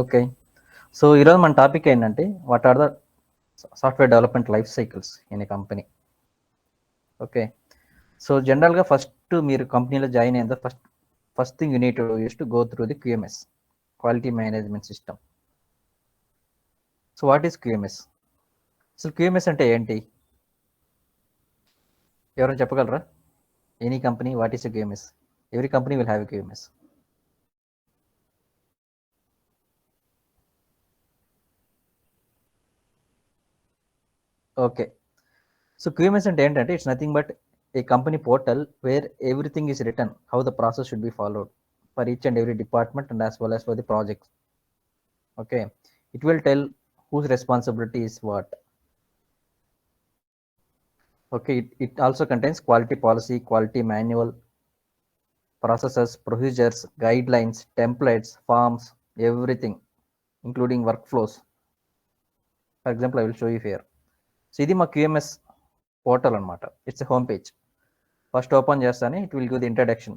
Okay. So, ఈరోజు మన topic ఏంటంటే, what are the software development life cycles in a company. Okay. So, జనరల్‌గా first మీరు కంపెనీలో జాయిన్ అయిన first thing you need to use to go through the QMS, quality management system. So, what is QMS? అసలు QMS అంటే ఏంటి? ఎవరైనా చెప్పగలరా? Any company what is a QMS? Every company will have a QMS. Okay. So, QMS అంటే ఏంటంటే, it's nothing but a company portal wear everything is return, how the process should be followed for each and every department and as well as for the projects. Okay, it will tell whose responsibility is what. Okay, it also contains quality policy, quality manual, processes, procedures, guidelines, templates, forms, everything, including workflows. For example, I will show you here. So ఇది మా QMS portal అనమాట. It's a home page. First open చేస్తానే it will give the introduction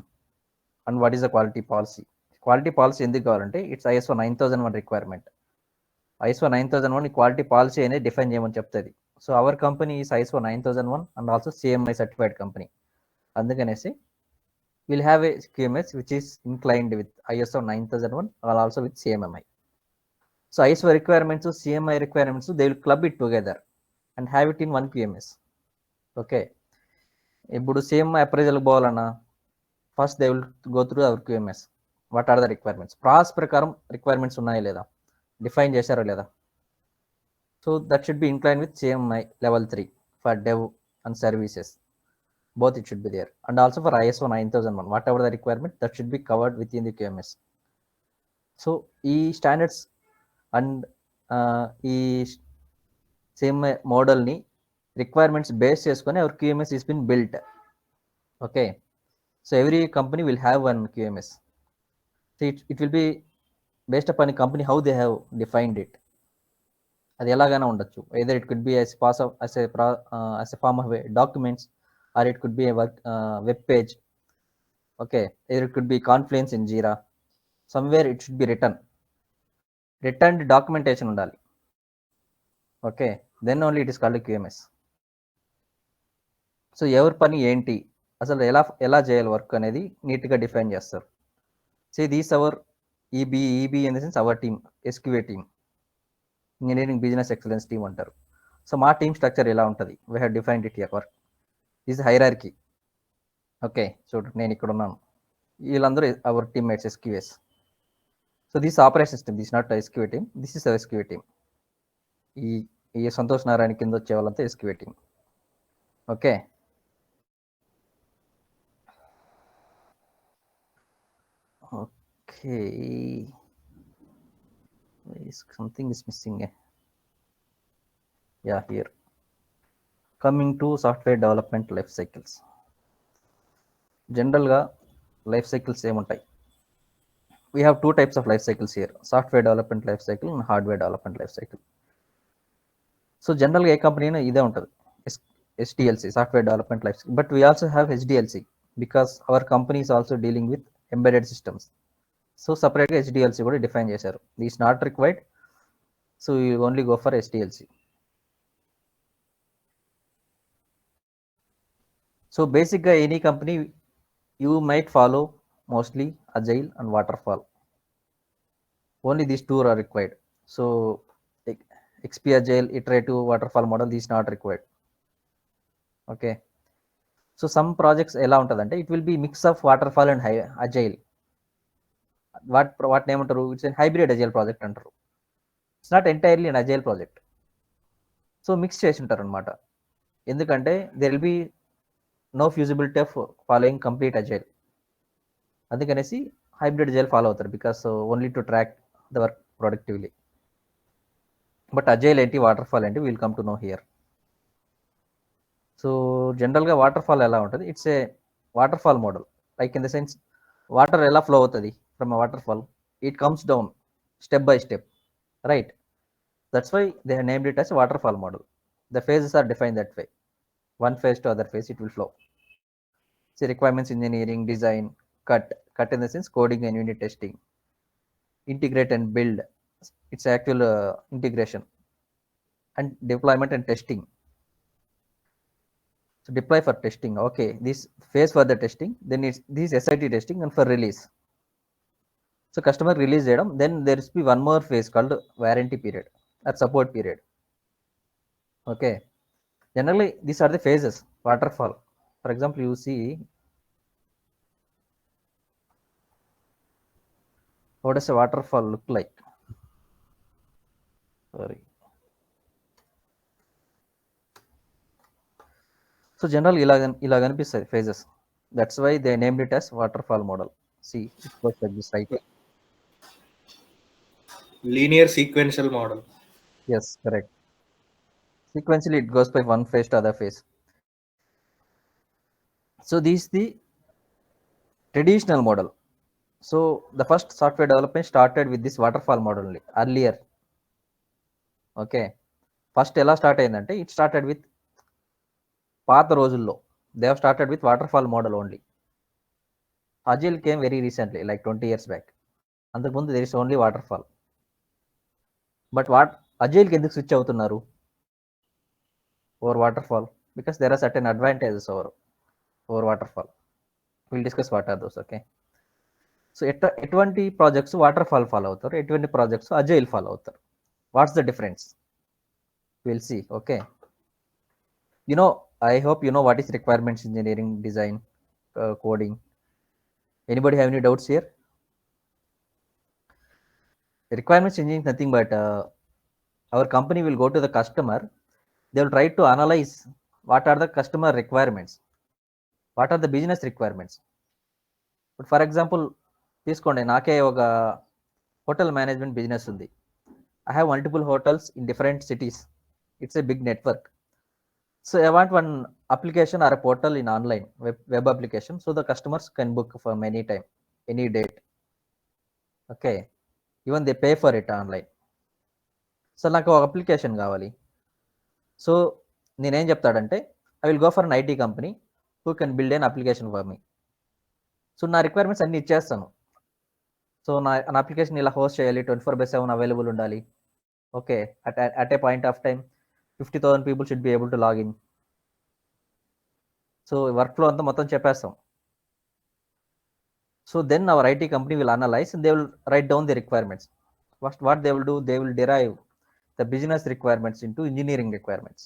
and what is the quality policy. Quality policy ఎందుకు కావాలంటే it's ISO 9001 requirement. ISO 9001 ఈ quality policy అనేది define చేయమని చెప్తుంది. So our company is ISO 9001 and also CMI certified company. అందుకనేసి will have a QMS which is inclined with ISO 9001 and also with CMMI. So ISO requirements, CMI requirements, they will club it together and have it in one QMS. Okay. ఇప్పుడు CMI అప్రైజల్కి పోవాలన్నా first they will go through our QMS. What are the requirements, ప్రాస్ ప్రకారం requirements ఉన్నాయా లేదా, define చేశారా లేదా. So that should be inclined with CMI level 3 for dev and services. Both it should be there. And also for ISO 9001, whatever the requirement, that should be covered within the QMS. So ఈ standards and ఈ CMI మోడల్ని requirements base చేసుకొని our QMS is been built. Okay. So every company will have one QMS. So it will be based upon company how they have defined it. అది ఎలాగైనా ఉండొచ్చు. either it could be as a form of documents, or it could be a web page. Okay, either it could be Confluence in Jira. Somewhere it should be returned documentation ఉండాలి. Okay, then only it is called QMS. So ఎవరి పని ఏంటి, అసలు ఎలా చేయాలి work అనేది నీట్గా define చేస్తారు. So these our EB in the sense our team, SQA team, engineering business excellence team అంటారు. సో మా టీమ్ స్ట్రక్చర్ ఎలా ఉంటుంది, we have defined it here. Is hierarchy. Okay, చూడు నేను ఇక్కడ ఉన్నాను, వీళ్ళందరూ our teammates SQS. So this operation system, this not SQA team, this is our SQA team. ఈ సంతోష్ నారాయణ కింద వచ్చే వాళ్ళంతా SQA team. Okay. Okay, something is missing. Yeah, here. Coming to software development life cycles. జనరల్గా life cycles ఏముంటాయి? We have two types of life cycles here, software development life cycle and hardware development life cycle. So generally A company ఇదే ఉంటుంది, SDLC, software development life cycle. But we also have HDLC because our company is also dealing with embedded systems. So separately HDLC కూడా define చేశారు. This is not required, so you only go for SDLC. So basically any company you might follow mostly agile and waterfall. Only these two are required. So XP agile, iterative, waterfall model, these not required. Okay. So some projects ఎలా ఉంటుందంటే it will be mix of waterfall and agile. వాటిని ఏమంటారు, it's an hybrid agile project అంటారు. It's not entirely an agile project. So mix చేసి ఉంటారు అనమాట. ఎందుకంటే there will be no feasibility of following complete agile. అందుకనేసి హైబ్రిడ్ అజైల్ ఫాలో అవుతారు, because only to track the work productively. But agile ఏంటి, waterfall ఏంటి, will come to know here. So జనరల్గా waterfall ఎలా ఉంటుంది, it's A waterfall model. Like in the sense water ఎలా flow అవుతుంది from a waterfall, it comes down step by step, right? That's why they have named it as waterfall model. The phases are defined that way. One phase to other phase it will flow. See, requirements engineering, design, cut in the sense coding and unit testing, integrate and build, its actual integration and deployment and testing. So deploy for testing. Okay, this phase for the testing, then it's this SIT testing and for release. So customer release చేయడం, then there is be one more phase called warranty period or support period. Okay, generally these are the phases waterfall. For example, you see what does a waterfall look like. Sorry. So generally ఇలా కనిపిస్తాయి phases. That's why they named it as waterfall model. See, it goes like this, right? Linear sequential model. Yes, correct. Sequentially, it goes by one phase to other phase. So this is the traditional model. So the first software development started with this waterfall model only earlier. Okay, first ఎలా start అయిందంటే it started with పాత రోజుల్లో they have started with waterfall model only. Agile came very recently, like 20 years back. అంతకుముందు there is only waterfall. But what Agile కి ఎందుకు switch అవుతున్నారు over waterfall? Because there are certain advantages over waterfall. We'll discuss what are those. Okay, so ఎటువంటి projects waterfall follow అవుతారు, ఎటువంటి projects agile follow అవుతారు, what's the difference, will see. Okay, I hope you know what is requirements engineering, design, coding. Anybody have any doubts here? Requirements engineering is nothing but our company will go to the customer, they will try to analyze what are the customer requirements, what are the business requirements. But for example, తీసుకోండి, నాకే ఒక hotel management business ఉంది. I have multiple hotels in different cities. It's a big network. So I want one application or a portal in online web application, so the customers can book for any time, any date. Okay, even they pay for it online. So నాకు ఒక application కావాలి. So నేనేం చెప్తాడంటే I will go for an IT company who can build an application for me. So నా requirements అన్ని ఇచ్చేస్తాను. So నా application ఇలా హోస్ట్ చేయాలి, 24/7 అవైలబుల్ ఉండాలి. Okay, at a point of time 50,000 people should be able to log in. So work flow అంతా మొత్తం చెప్పేస్తాం. So then our IT company will analyze and they will write down the requirements. First, what they will do, they will derive the business requirements into engineering requirements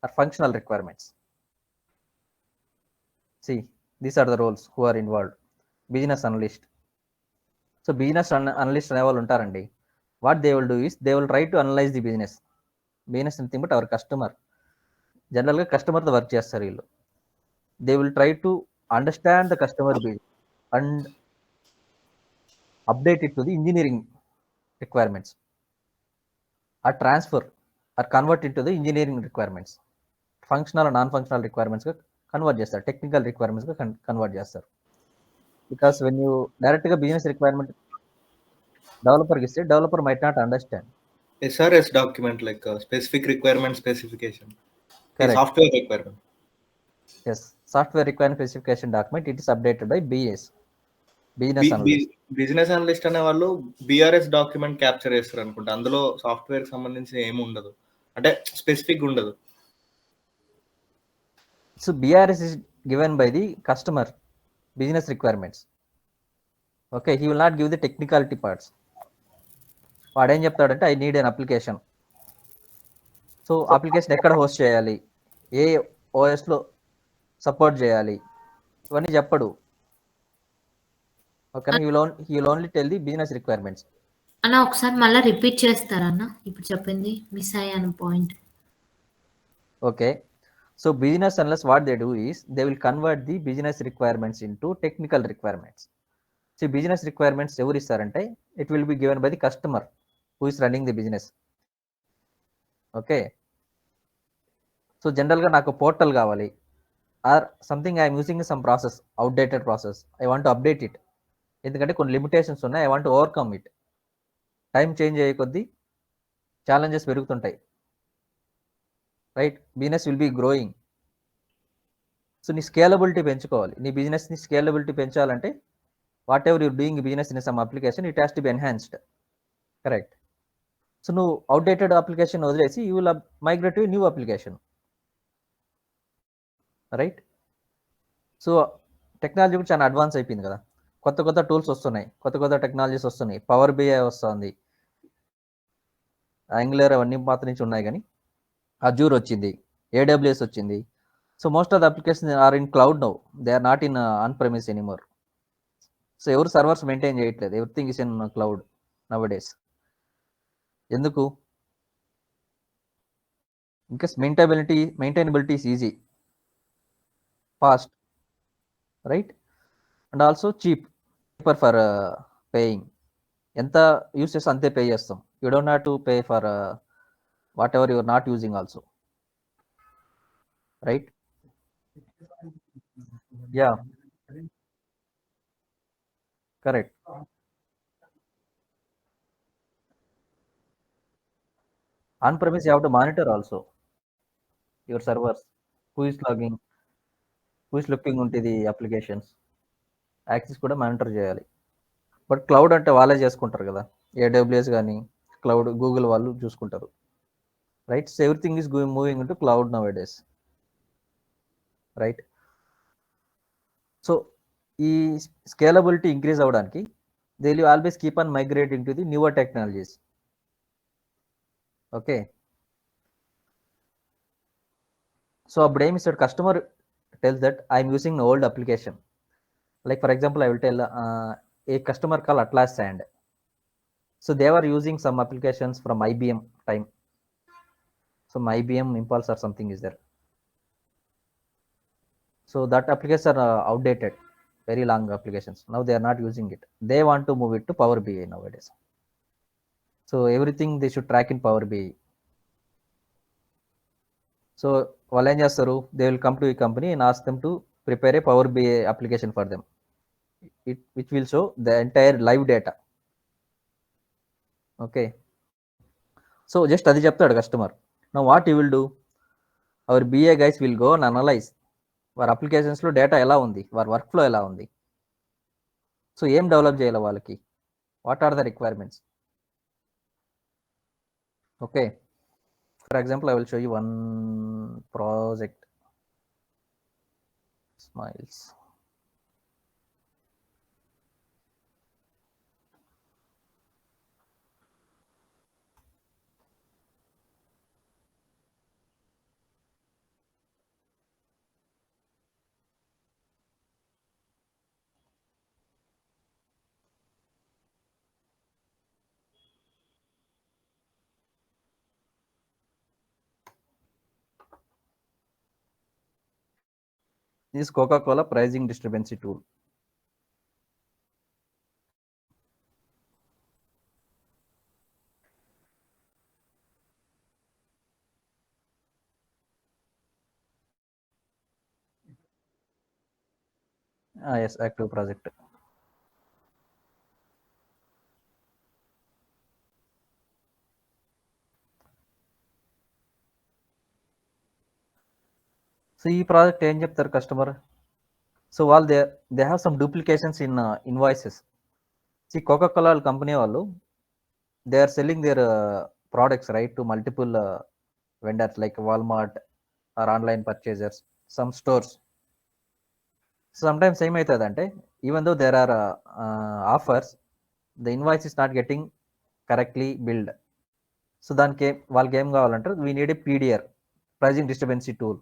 or functional requirements. See, these are the roles who are involved. Business analyst. So business analyst అనే వాళ్ళు ఉంటారండి. What they will do is they will try to analyze the business. Business nothing but our customer. జనరల్గా కస్టమర్తో work చేస్తారు వీళ్ళు. They will try to understand the customer business and update it to the engineering requirements, or transfer or convert it to the engineering requirements. Functional and non-functional requirements గా convert చేస్తారు, technical requirements గా convert చేస్తారు. Because when you direct గా business requirement డెవలపర్కి ఇస్తే developer might not understand. SRS document, like specific requirement specification. Correct. Software requirement. Yes, software requirement specification document, it is updated by BS, business analyst. Business analyst అనే వాళ్ళు BRS document capture చేస్తారు అనుకుంటా. అందులో software సంబంధించి ఏమి ఉండదు, అంటే స్పెసిఫిక్ ఉండదు. So BRS is given by the customer business requirements. Okay, he will not give the technicality parts. వాడు ఏం చెప్తాడంటే I need an application. So application ఎక్కడ హోస్ట్ చేయాలి, ఏ ఓఎస్లో సపోర్ట్ చేయాలి, ఇవన్నీ చెప్పడు. ఓకేనా, he will only tell the business requirements. అన్న ఒకసారి మళ్ళీ రిపీట్ చేస్తారన్న, ఇప్పుడు చెప్పింది మిస్ అయ్యాను point. Okay, so business analysts what they do is they will convert the business requirements into technical requirements. So business requirements ఎవరు ఇస్తారంటే it will be given by the customer who is running the business. Okay, so జనరల్గా నాకు portal కావాలి, or something I'm using some process, outdated process, I want to update it. ఎందుకంటే కొన్ని limitations ఉన్నాయి, I want to overcome it. Time change అయ్యే కొద్దీ challenges పెరుగుతుంటాయి, right? Business will be growing. So నీ స్కేలబిలిటీ పెంచుకోవాలి, నీ బిజినెస్ని స్కేలబిలిటీ పెంచాలంటే whatever you're doing business in some application, it has to be enhanced. Correct. So నువ్వు outdated application వదిలేసి you will migrate to new application, right? So technology కూడా చాలా advance అయిపోయింది కదా, కొత్త కొత్త టూల్స్ వస్తున్నాయి, కొత్త కొత్త టెక్నాలజీస్ వస్తున్నాయి, పవర్ బిఐ వస్తుంది, యాంగులర్ అవన్నీ పాత నుంచి ఉన్నాయి, కానీ అజూర్ వచ్చింది, ఏడబ్ల్యూఎస్ వచ్చింది. So most of the application are in cloud now, they are not in on premise anymore. So ఎవరు సర్వర్స్ మెయింటైన్ చేయట్లేదు, everything is in cloud nowadays. ఎందుకు? Because maintainability is easy, fast, right, and also cheaper for paying. ఎంత use చేస్తే అంతే pay చేస్తాం. You don't have to pay for whatever you're not using also, right? Yeah, correct. On premise you have to monitor also your servers, who is logging, who is looking ఉంటుంది applications, access కూడా monitor చేయాలి. But cloud అంటే వాళ్ళే చేసుకుంటారు కదా, AWS కానీ cloud Google వాళ్ళు చూసుకుంటారు, right? So everything is moving into cloud nowadays, right? So ఈ స్కేలబిలిటీ ఇంక్రీజ్ అవ్వడానికి they will always keep on migrating to the newer technologies. Okay, so అప్పుడు ఏమి ఇస్తాడు, customer tells that I'm using old application. Like for example I will tell a customer call Atlas Sand. So they are using some applications from IBM time, some IBM Impulse or something is there. So that applications are outdated, very long applications. Now they are not using it. They want to move it to Power BI nowadays. So everything they should track in Power BI. So వాళ్ళు ఏం చేస్తారు, they will come to a company and ask them to prepare a Power BI application for them, which will show the entire live data. Okay, so just అది చెప్తాడు customer. Now what you will do, our BA guys will go and analyze వారి అప్లికేషన్స్లో data ఎలా ఉంది, వారి work flow ఎలా ఉంది, so ఏం develop చేయాలి వాళ్ళకి, what are the requirements. Okay, for example I will show you one project, smiles. This Coca-Cola pricing distribution tool. Yes, active project. So ఈ ప్రాజెక్ట్ ఏం చెప్తారు కస్టమర్, సో వాళ్ళు they have some duplications in invoices. See Coca-Cola company వాళ్ళు they are selling their products, right, to multiple vendors like Walmart or online purchasers, some stores. Sometimes ఏమవుతుందంటే even though there are offers, the invoice is not getting correctly billed. So దానికి వాళ్ళకి ఏం కావాలంటే we need a PDR, pricing distribution tool,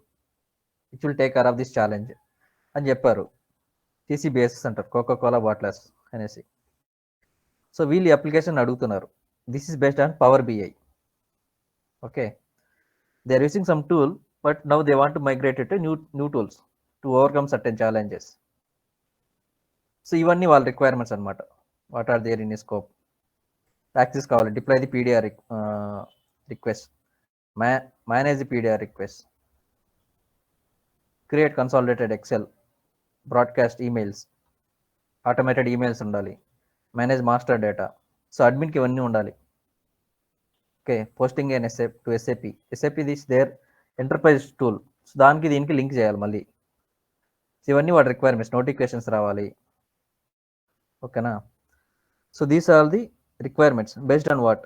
which will take care of this challenge అని చెప్పారు. TCBS అంటారు, Coca-Cola బాటిలర్స్ అనేసి. So వీళ్ళు ఈ అప్లికేషన్ అడుగుతున్నారు. This is based on power BI. Okay, they are using some tool, but now they want to migrate to new tools to overcome certain challenges. So ఇవన్నీ వాళ్ళ రిక్వైర్మెంట్స్ అనమాట. What are there in scope. Access కావాలి, deploy the PDR request, manage the PDR request, create consolidated Excel, broadcast emails, automated emails ఉండాలి, manage master data. So అడ్మిన్కి ఇవన్నీ ఉండాలి. Okay, posting and SAP this there enterprise tool. So దానికి దీనికి link చేయాలి మళ్ళీ. So ఇవన్నీ వాటి రిక్వైర్మెంట్స్, నోటిఫికేషన్స్ రావాలి. ఓకేనా? So these are the requirements based on what,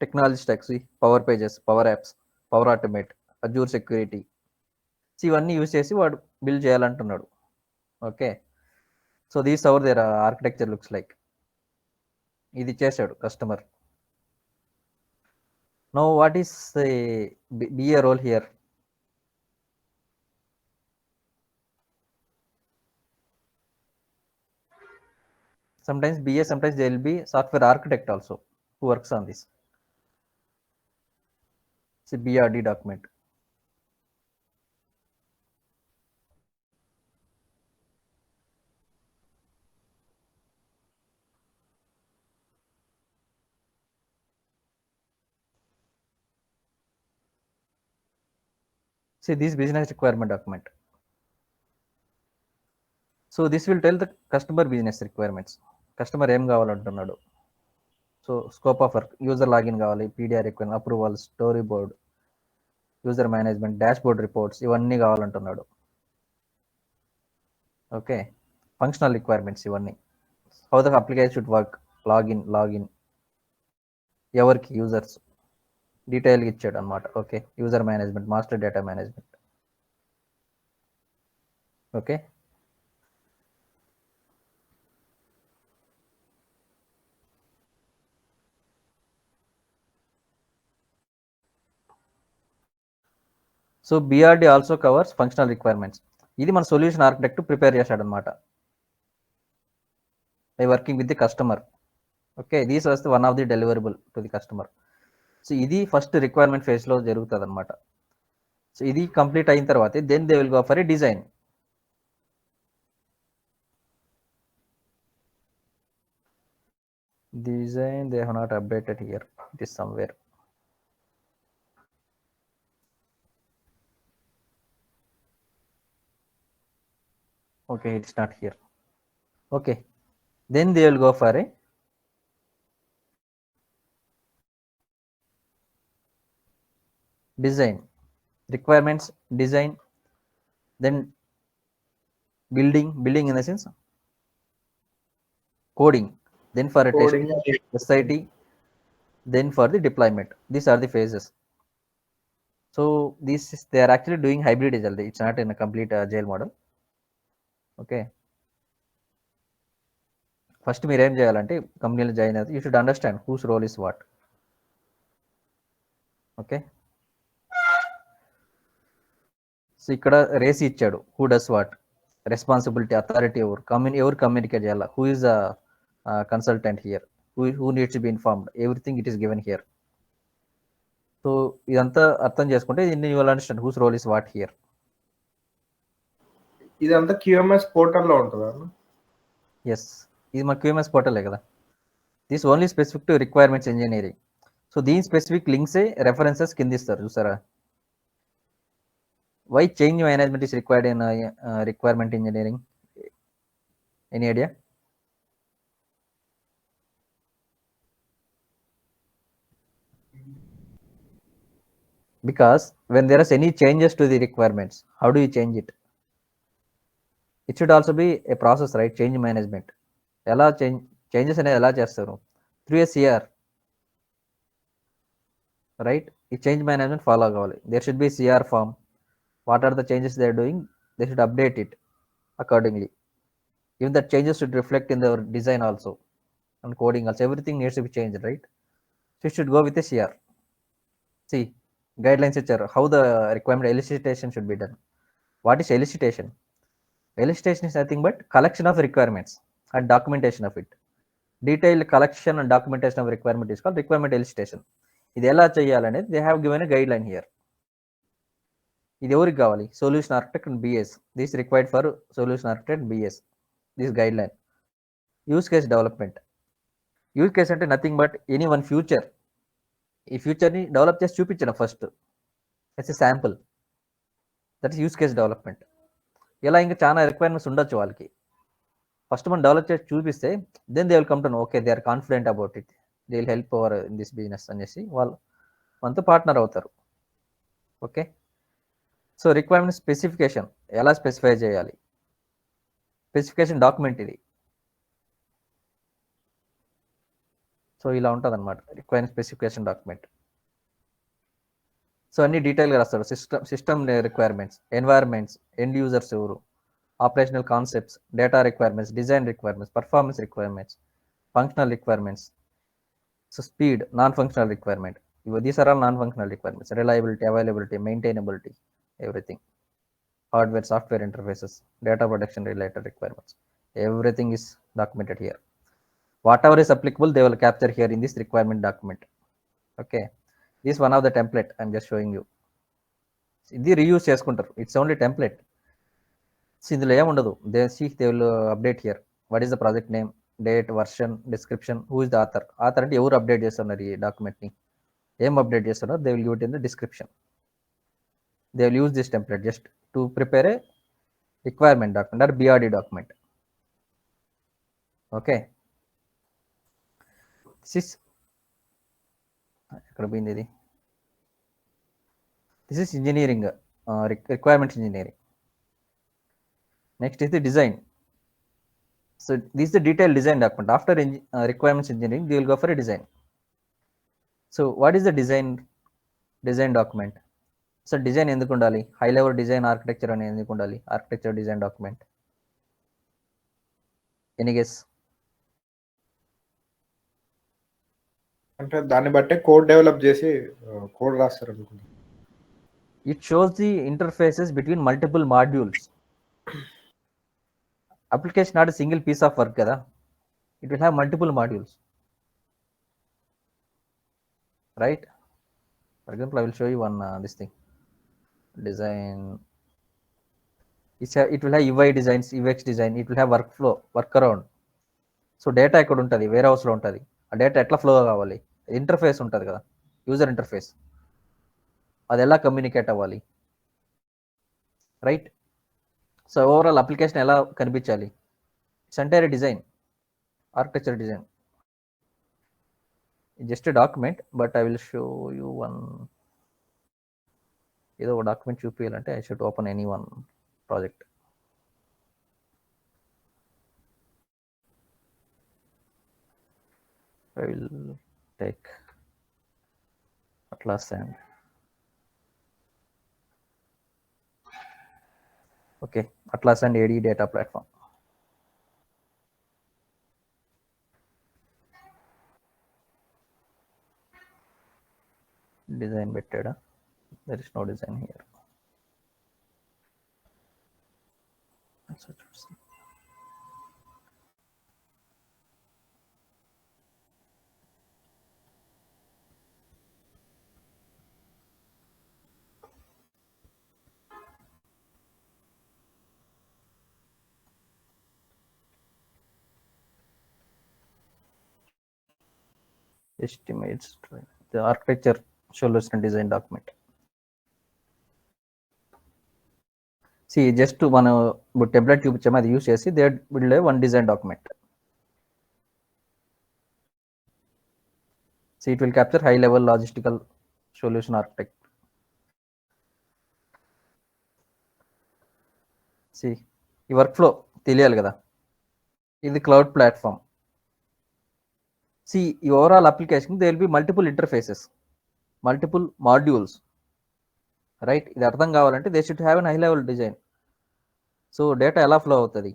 technology stacks, power pages, power apps, power automate, Azure security. ఇవన్నీ use చేసి వాడు బిల్డ్ చేయాలంటున్నాడు. Okay, so these our their architecture looks like. ఇది చేశాడు customer. No what is B A role here? Sometimes BA, sometimes there will be software architect also who works on this. It's a BRD document. See this business requirement document. So this will tell the customer business requirements. Customer ఏం కావాలంటున్నాడు. So scope of work, user login కావాలి, PDR requirement, approval, story board, user management, dashboard reports, ఇవన్నీ కావాలంటున్నాడు. Okay, functional requirements ఇవన్నీ. How the application should work, login ఎవరికి, users, డీటెయిల్గా ఇచ్చాడు అనమాట. Okay, user management, master data management. Okay, so BRD also covers functional requirements. ఇది మన solution architect prepare చేశాడు అనమాట by working with the customer. Okay, these was one of the deliverable to the customer. So ఇది first requirement ఫేజ్లో జరుగుతుంది అనమాట. So ఇది complete అయిన తర్వాత then they will go for a design. Design they have not updated here, it is somewhere. Okay, it's not here. Okay, then they will go for a design, requirements, design, then building in the sense coding, then for a testing, SIT, then for the deployment. These are the phases. So this is, they are actually doing hybrid agile, it's not in a complete agile model. Okay, first మీరు ఏం చేయాలంటే కంపెనీలో join అయితే you should understand whose role is what. Okay, so ఇక్కడ RACI ఇచ్చాడు, who does what, responsibility, authority ఎవరు, ఎవరు communicate చేయాలి, who is the consultant here, who needs to be informed, everything it is given here. So ఇదంతా అర్థం చేసుకుంటే you will understand whose role is what here. ఇదంతా QMS పోర్టల్లో ఉంటుందా? Yes, ఇది మా QMS పోర్టలే కదా. This only specific to requirements engineering. So దీని స్పెసిఫిక్ లింక్సే రెఫరెన్సెస్ కింద ఇస్తారు చూసారా. Why change management is required in requirement engineering? Any idea? Because when there is any changes to the requirements, how do you change it? It should also be a process, right? Change management. ఎలా changes అనేది ఎలా చేస్తారు? Through a CR, right? ఈ change management follow కావాలి. There should be CR form. What are the changes they are doing, they should update it accordingly. Even that changes should reflect in their design also and coding also. Everything needs to be change, right? So it should go with a CR. See guidelines ఇచ్చారు, how the requirement elicitation should be done. What is ఎలిసిటేషన్? Elicitation is nothing but collection of requirements and documentation of it. Detailed collection and documentation of requirement is called requirement elicitation. ఇది ఎలా చేయాలనేది they have given a guideline here. ఇది ఎవరికి కావాలి? Solution architect and BS. This required for solution architect BS, this guideline. Use case development. Use case అంటే nothing but any one future. ఈ ఫ్యూచర్ని develop చేసి చూపించడం first as a sample, that is use case development. ఇలా ఇంకా చాలా requirements ఉండొచ్చు వాళ్ళకి. ఫస్ట్ మనం డెవలప్ చేసి చూపిస్తే then they will come to know, okay they are confident about it, they will help our in this business అనేసి వాళ్ళు మనతో పార్ట్నర్ అవుతారు. ఓకే, సో రిక్వైర్మెంట్ స్పెసిఫికేషన్ ఎలా స్పెసిఫై చేయాలి? స్పెసిఫికేషన్ డాక్యుమెంట్ ఇది. సో సో ఇలా ఉంటుంది అనమాట రిక్వైర్మెంట్ స్పెసిఫికేషన్ డాక్యుమెంట్. సో అన్ని డీటెయిల్గా రాస్తాడు. System requirements, environments, end users ఎవరు, operational concepts, data requirements, design requirements, performance requirements, functional requirements, so speed, non functional requirement. These are all non functional requirements, reliability, availability, maintainability, everything, hardware, software interfaces, data protection related requirements. Everything is documented here. Whatever is applicable, they will capture here in this requirement document. Okay, this is one of the template I'm just showing you. ఇది reuse చేసుకుంటారు, it's only template. ఇందులో ఏముండదు. They will update here what is the project name, date, version, description, who is the author. Author అంటే ఎవరు update చేస్తున్నారు ఈ డాక్యుమెంట్ని, ఏం అప్డేట్ చేస్తున్నారు, they will give it in the description. They will use this template just to prepare a requirement document or BRD document. Okay, ఎక్కడ పోయింది ఇది? This is engineering, requirements engineering. Next is the design. So this the detail design document. After requirements engineering they will go for a design. So what is the design document? So design ఎందుకు ఉండాలి? High level design architecture అని ఎందుకు ఉండాలి? Architecture design document, any guess? అంటే దాన్ని బట్టే code develop చేసి code రాస్తారు అనుకుంటా. It shows the interfaces between multiple modules. Application not a single piece of work kada, it will have multiple modules, right? For example, I will show you one this thing, design. It will have UI designs, UX design, it will have workflow, workaround. So data ఎక్కడ ఉంటుంది? Wear హౌస్లో ఉంటుంది. ఆ data ఎట్లా flow కావాలి? Interface ఉంటుంది కదా, user interface, అది ఎలా కమ్యూనికేట్ అవ్వాలి, రైట్? సో ఓవరాల్ అప్లికేషన్ ఎలా కనిపించాలి? It's entire design, architecture design. Just document, but I will show you one. ఏదో ఒక డాక్యుమెంట్ చూపించాలంటే I should open any one project. I will take Atlas and okay, Atlas and AD data platform. Design vetted. There is no design here. Estimates the architecture solution design document. See, just to one template చూపించాము, అది use చేసి they build a one design document. See, it will capture high level logistical solution architect. See, ఈ work flow తెలియాలి కదా, ఇది cloud platform. See, ఈ overall application there will be multiple interfaces, multiple modules, right? ఇది అర్థం కావాలంటే they should have an high level design. So data ఎలా flow అవుతుంది,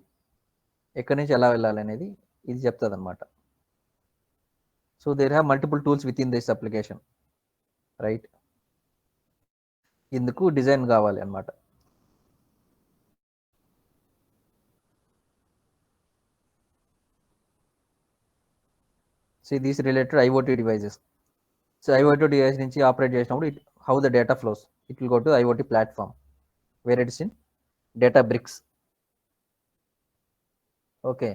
ఎక్కడి నుంచి ఎలా వెళ్ళాలి అనేది ఇది చెప్తుంది అనమాట. So there have multiple tools within this application, right? ఇందుకు డిజైన్ కావాలి అనమాట. So these related IoT devices. So IoT device నుంచి ఆపరేట్ చేసినప్పుడు how the data flows, it will go to IoT platform where it's in Databricks. Okay,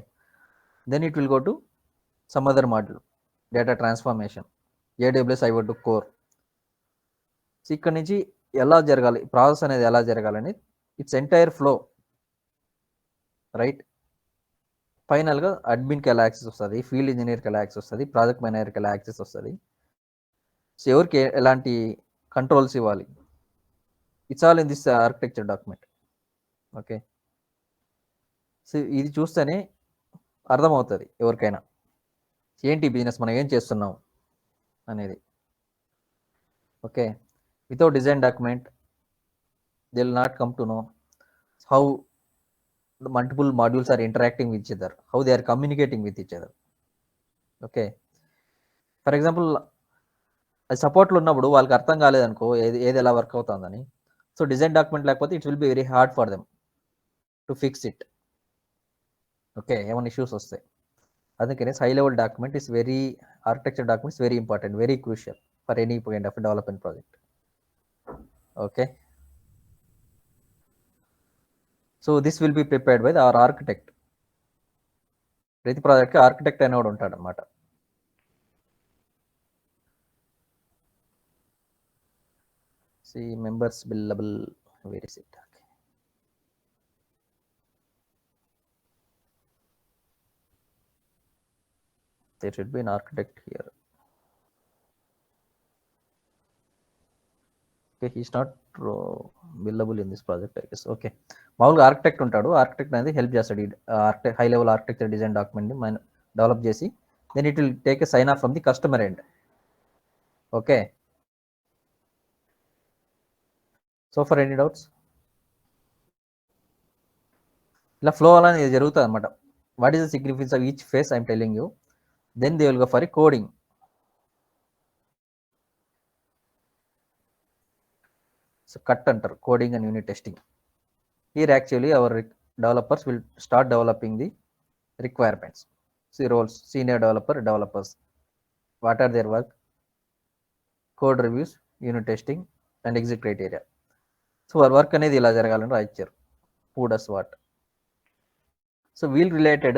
then it will go to some other module, data transformation, AWS IoT core. So ఇక్కడ నుంచి ఎలా జరగాలి, process అనేది ఎలా జరగాలని it's entire flow, right? ఫైనల్గా అడ్మిన్కి ఎలా access వస్తుంది, ఫీల్డ్ ఇంజనీర్కి ఎలా యాక్సెస్ వస్తుంది, ప్రాజెక్ట్ మేనేజర్కి ఎలా యాక్సెస్ వస్తుంది, సో ఎవరికి ఎలాంటి కంట్రోల్స్ ఇవ్వాలి, it's all in this architecture document. Okay, so ఇది చూస్తేనే అర్థమవుతుంది ఎవరికైనా. ఏంటి బిజినెస్, మనం ఏం చేస్తున్నాం అనేది. Okay, without design document they will not come to know how the multiple modules are interacting with each other, how they are communicating with each other. Okay, for example అది సపోర్ట్లో ఉన్నప్పుడు వాళ్ళకి అర్థం కాలేదనుకో ఏది ఏది ఎలా వర్క్ అవుతుందని, సో డిజైన్ డాక్యుమెంట్ లేకపోతే it will be very hard for them to fix it. Okay, ఏమైనా ఇష్యూస్ వస్తాయి. అందుకనే high level document is very, architecture document is very important, very crucial for any kind of development project. Okay, so this will be prepared by our architect. ప్రతి ప్రాజెక్ట్కి architect అనేవాడు ఉంటాడు అనమాట. See members billable, where is it? Okay. There should be an architect here. Okay, he's not billable in this project, I guess. Okay, మామూలుగా architect ఉంటాడు, architect అనేది help చేస్తాడు ఈ హై లెవెల్ ఆర్కిటెక్చర్ డిజైన్ డాక్యుమెంట్ని మనం డెవలప్ చేసి, then it will take a sign off from the customer end. Okay, so for any doubts, ఇలా flow అనేది జరుగుతుంది అనమాట. What is the significance of each phase I'm telling you, then they will go for a coding. So cut అంటారు, coding and unit testing. Here actually our developers will start developing the requirements. See roles, senior developer, developers. What are their work? Code reviews, unit testing, and exit criteria. So our work అనేది ఇలా జరగాలని రాయించారు. Who does what? So wheel related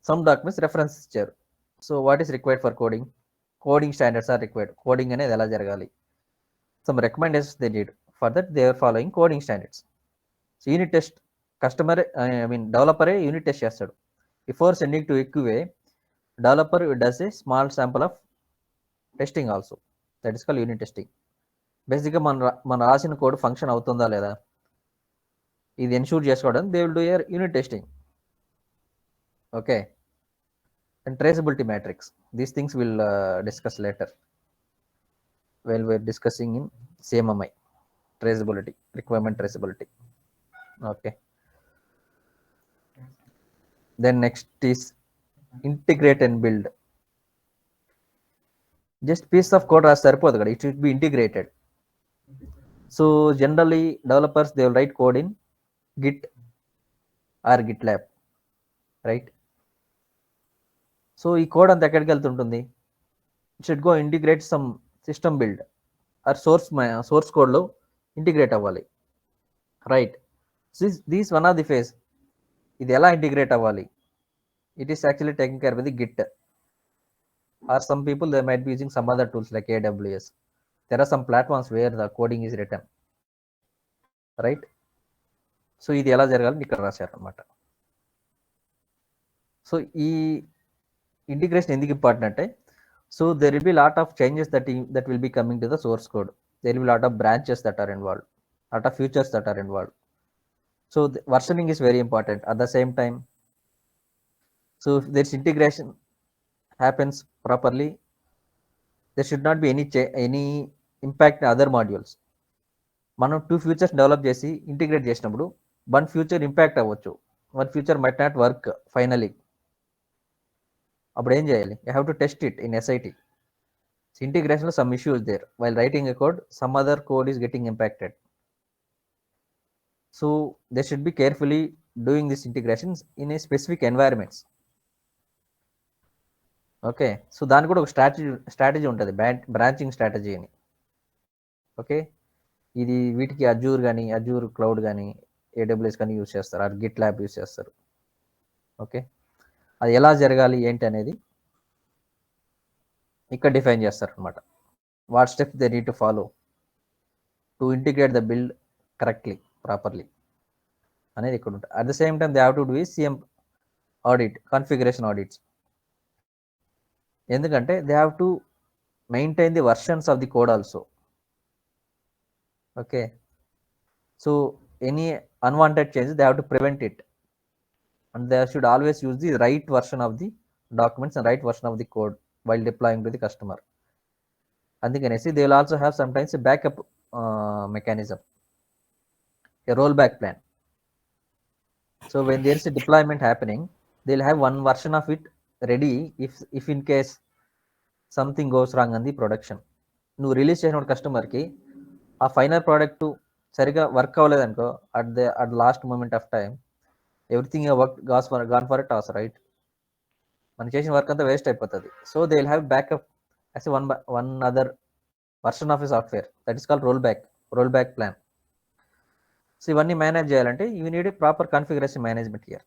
some documents reference ఇచ్చారు. So what is required for coding? Coding standards are required. Coding అనేది ఎలా జరగాలి? Some recommendations they did. For that they are following coding standards. So unit test, customer డెవలపరే unit test చేస్తాడు. Before sending to EQA, developer does a small sample of testing also. That is called unit testing. బేసిక్గా మన రాసిన code function అవుతుందా లేదా ఇది ensure చేసుకోవడం, they will do your unit testing. Okay, and traceability matrix, these things will discuss later well we're discussing in CMMI. Traceability, requirement traceability. Okay, then next is integrate and build. Just piece of code రాసి సరిపోదు కదా, it should be integrated. So generally developers they will write code in Git or GitLab, right? So ఈ code అంతా ఎక్కడికి వెళ్తుంటుంది, it should go integrate some system build or source code లో integrate అవ్వాలి, right? This one of the phase, ఇది ఎలా integrate అవ్వాలి, it is actually taken care of with the Git, or some people they might be using some other tools like AWS. There are some platforms where the coding is written, right? So ఇది ఎలా జరగాలని ఇక్కడ రాశారు అనమాట. So ఈ integration ఎందుకు important అంటే, so there will be lot of changes that will be coming to the source code. There will be lot of branches that are involved, lot of features that are involved. So versioning is very important. At the same time, so if this integration happens properly, there should not be any impact in other modules. మనం 2 features develop చేసి integrate చేసినప్పుడు 1 feature impact అవ్వచ్చు, 1 feature might not work finally. అప్పుడు ఏం చేయాలి? You have to test it in SIT. So integration some issues there. While writing a code, some other code is getting impacted. So they should be carefully doing these integrations in a specific environments. Okay, so దానికి కూడా ఒక strategy ఉంటుంది, branching strategy అని. Okay, ఇది వీటికి Azure cloud కానీ AWS కానీ use చేస్తారు, ఆర్ గిట్ ల్యాబ్ యూజ్ చేస్తారు. ఓకే, అది ఎలా జరగాలి ఏంటి అనేది ఇక్కడ డిఫైన్ చేస్తారు అనమాట. What steps they need to follow to integrate the build correctly, properly అనేది ఇక్కడ ఉంటుంది. At the same time they have to do CM audit, configuration audits. ఎందుకంటే they have to maintain the versions of the code also. Okay, so any unwanted changes they have to prevent it, and they should always use the right version of the documents and right version of the code while deploying to the customer. అందుకనేసి they will also have sometimes a backup mechanism, a rollback plan. So when there is a deployment happening, they'll have one version of it ready if in case something goes wrong on the production. నువ్వు release చేసిన కస్టమర్కి ఆ final product సరిగా work అవ్వలేదనుకో, at last moment of time everything work gone for a toss, right? మనం చేసిన work అంతా waste అయిపోతుంది. So they will have backup as one other version of a software, that is called roll back plan. So ఇవన్నీ manage చేయాలంటే you need proper configuration management here.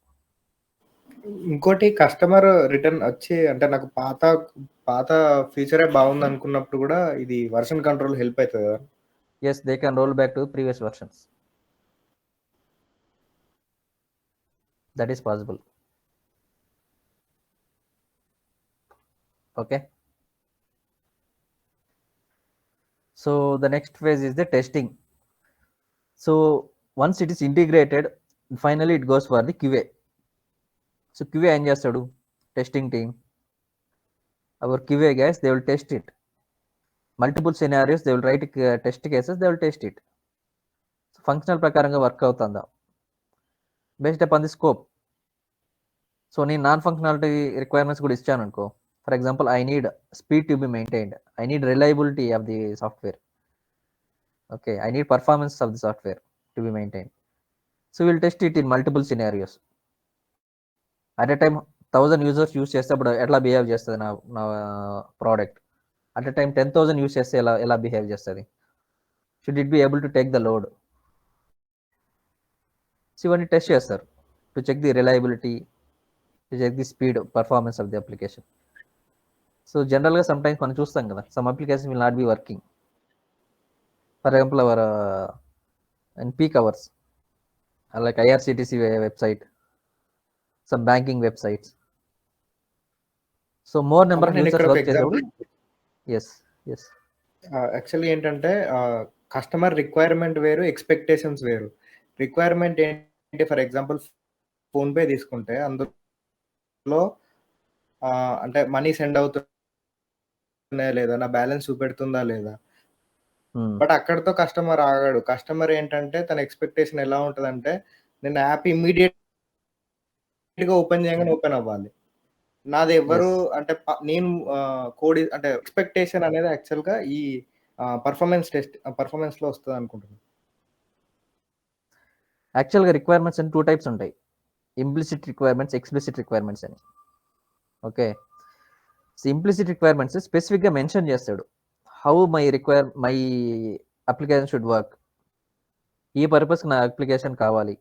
ఇంకోటి customer return వచ్చి అంటే నాకు పాత ఫీచరే బాగుంది అనుకున్నప్పుడు కూడా ఇది వర్షన్ కంట్రోల్ హెల్ప్ అవుతుంది కదా? Yes, they can roll back to previous versions. That is possible. Okay, so the next phase is the testing. So once it is integrated, finally it goes for the QA. So QA ఏం చేస్తాడు? Testing team, our QA guys, they will test it. Multiple scenarios, they will write test cases, they will test it. So functional ప్రకారంగా work అవుతుందా, based upon the scope. So నేను non functionality requirements కూడా ఇచ్చాను అనుకో, for example I need speed to be maintained, I need reliability of the software, okay, I need performance of the software to be maintained. So we'll test it in multiple scenarios. At a time 1000 users use చేస్తే అప్పుడు ఎట్లా behave చేస్తుంది నా product, at a time 10,000 use చేస్తే ఎలా behave చేస్తుంది, should it be able to take the load. So ఇవన్నీ test చేస్తారు to check the reliability, to check the speed performance of the application. So జనరల్గా సమ్ టైమ్స్ మనం చూస్తాం కదా, some application will not be working. For example our in peak hours, like IRCTC website, some banking websites. So more number of నేను users ఇక్కడ ఒక work చేసేప్పుడు, yes. Actually ఏంటంటే customer requirement వేరు, ఎక్స్పెక్టేషన్స్ వేరు. రిక్వైర్మెంట్ ఏంటి, ఫర్ ఎగ్జాంపుల్ ఫోన్పే తీసుకుంటే అందులో అంటే మనీ సెండ్ అవుతున్నాయా లేదా, నా బ్యాలెన్స్ చూపెడుతుందా లేదా, బట్ అక్కడతో కస్టమర్ ఆగాడు. కస్టమర్ ఏంటంటే తన ఎక్స్పెక్టేషన్ ఎలా ఉంటుందంటే, నేను యాప్ ఇమ్మీడియట్ గా ఓపెన్ చేయగానే ఓపెన్ అవ్వాలి. నాది ఎవరు అంటే నేను కోడ్ అంటే ఎక్స్పెక్టేషన్ అనేది యాక్చువల్ గా ఈ పర్ఫార్మెన్స్ లో వస్తుంది అనుకుంటున్నాను. యాక్చువల్గా రిక్వైర్మెంట్స్ అని 2 టైప్స్ ఉంటాయి, ఇంప్లిసిట్ రిక్వైర్మెంట్స్, ఎక్స్ప్లిసిట్ రిక్వైర్మెంట్స్ అని. ఓకే, సో ఇంప్లిసిట్ రిక్వైర్మెంట్స్ స్పెసిఫిక్గా మెన్షన్ చేస్తాడు, how my application should work, ఈ పర్పస్కి నా అప్లికేషన్ కావాలి,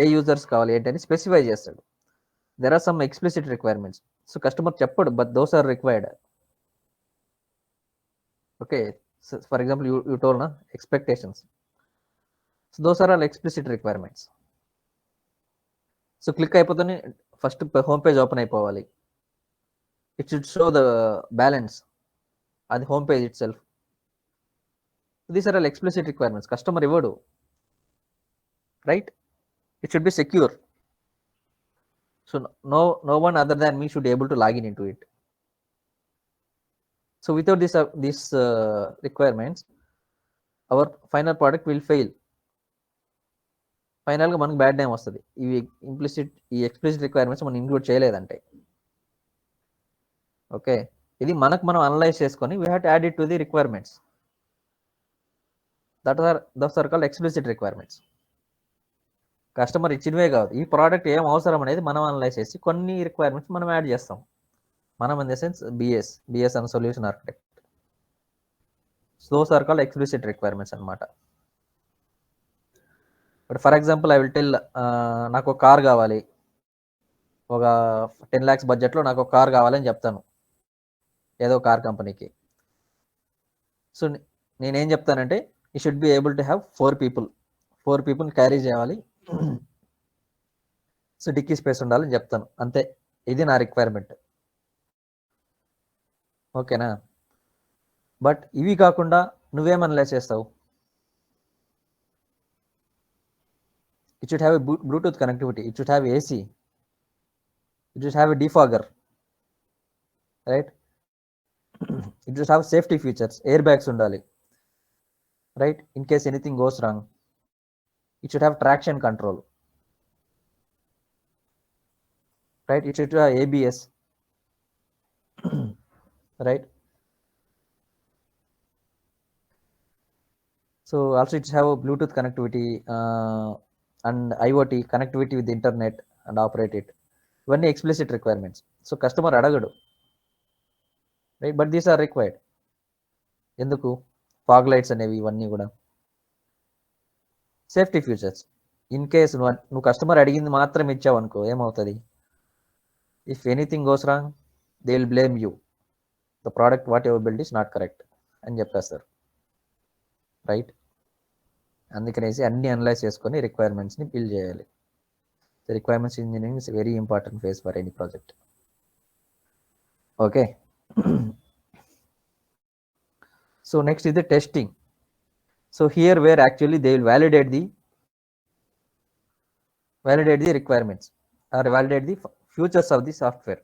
ఏ యూజర్స్ కావాలి ఏంటని స్పెసిఫై చేస్తాడు. There are some explicit requirements, so customer చెప్పడు, but those are required. Okay, for example you told నా expectations, so those are all explicit requirements. So click అయిపోతేనే ఫస్ట్ హోమ్ పేజ్ ఓపెన్ అయిపోవాలి, it should show the balance, అది home page itself. These are all explicit requirements, customer ఇవ్వడు, right? It should be secure. So no one other than me should able to log in into it. So without these requirements, our final product will fail. ఫైనల్గా మనకు bad name వస్తుంది, ఈ explicit requirements మనం include చేయలేదంటే. Okay, ఇది మనం analyse చేసుకొని we have to add it to the requirements. That's are called explicit requirements. Customer ఇచ్చినవే కాదు, ఈ ప్రోడక్ట్ ఏం అవసరం అనేది మనం అనలైజ్ చేసి కొన్ని రిక్వైర్మెంట్స్ మనం యాడ్ చేస్తాం. మనం ఇన్ ద సెన్స్ బిఎస్ అన్న solution architect. Those are called explicit requirements అనమాట. But for example I will tell, నాకు ఒక కార్ కావాలి, ఒక 10 lakhs బడ్జెట్లో నాకు ఒక కార్ కావాలని చెప్తాను ఏదో కార్ కంపెనీకి. సో నేనేం చెప్తానంటే, you should be able to have 4 people carry చేయాలి, సో డిక్కీ స్పేస్ ఉండాలని చెప్తాను, అంతే. ఇది నా రిక్వైర్మెంట్, ఓకేనా? బట్ ఇవి కాకుండా నువ్వేం అనలైజ్ చేస్తావు? It should have Bluetooth connectivity, it should have AC, It should have a defogger, right? It should have safety features, airbags undali, right? In case anything goes wrong. It should have traction control, right? It should have ABS, right? So also it should have a Bluetooth connectivity and IoT connectivity with the internet and operate it. Ivanni explicit requirements. So customer adagadu, right? But these are required. ఎందుకు fog lights అనేవి ఇవన్నీ కూడా safety features. In case నువ్వు customer అడిగింది మాత్రం ఇచ్చావు అనుకో, ఏమవుతుంది? If anything goes wrong, they will blame you. The product what ever build is not correct అని చెప్పేస్తారు, రైట్? అందుకనేసి అన్ని అనలైజ్ చేసుకొని రిక్వైర్మెంట్స్ని బిల్డ్ చేయాలి. Requirements engineering is very important phase for any project. Okay. So next is the testing. So here where actually they will validate the requirements or validate the features of the software.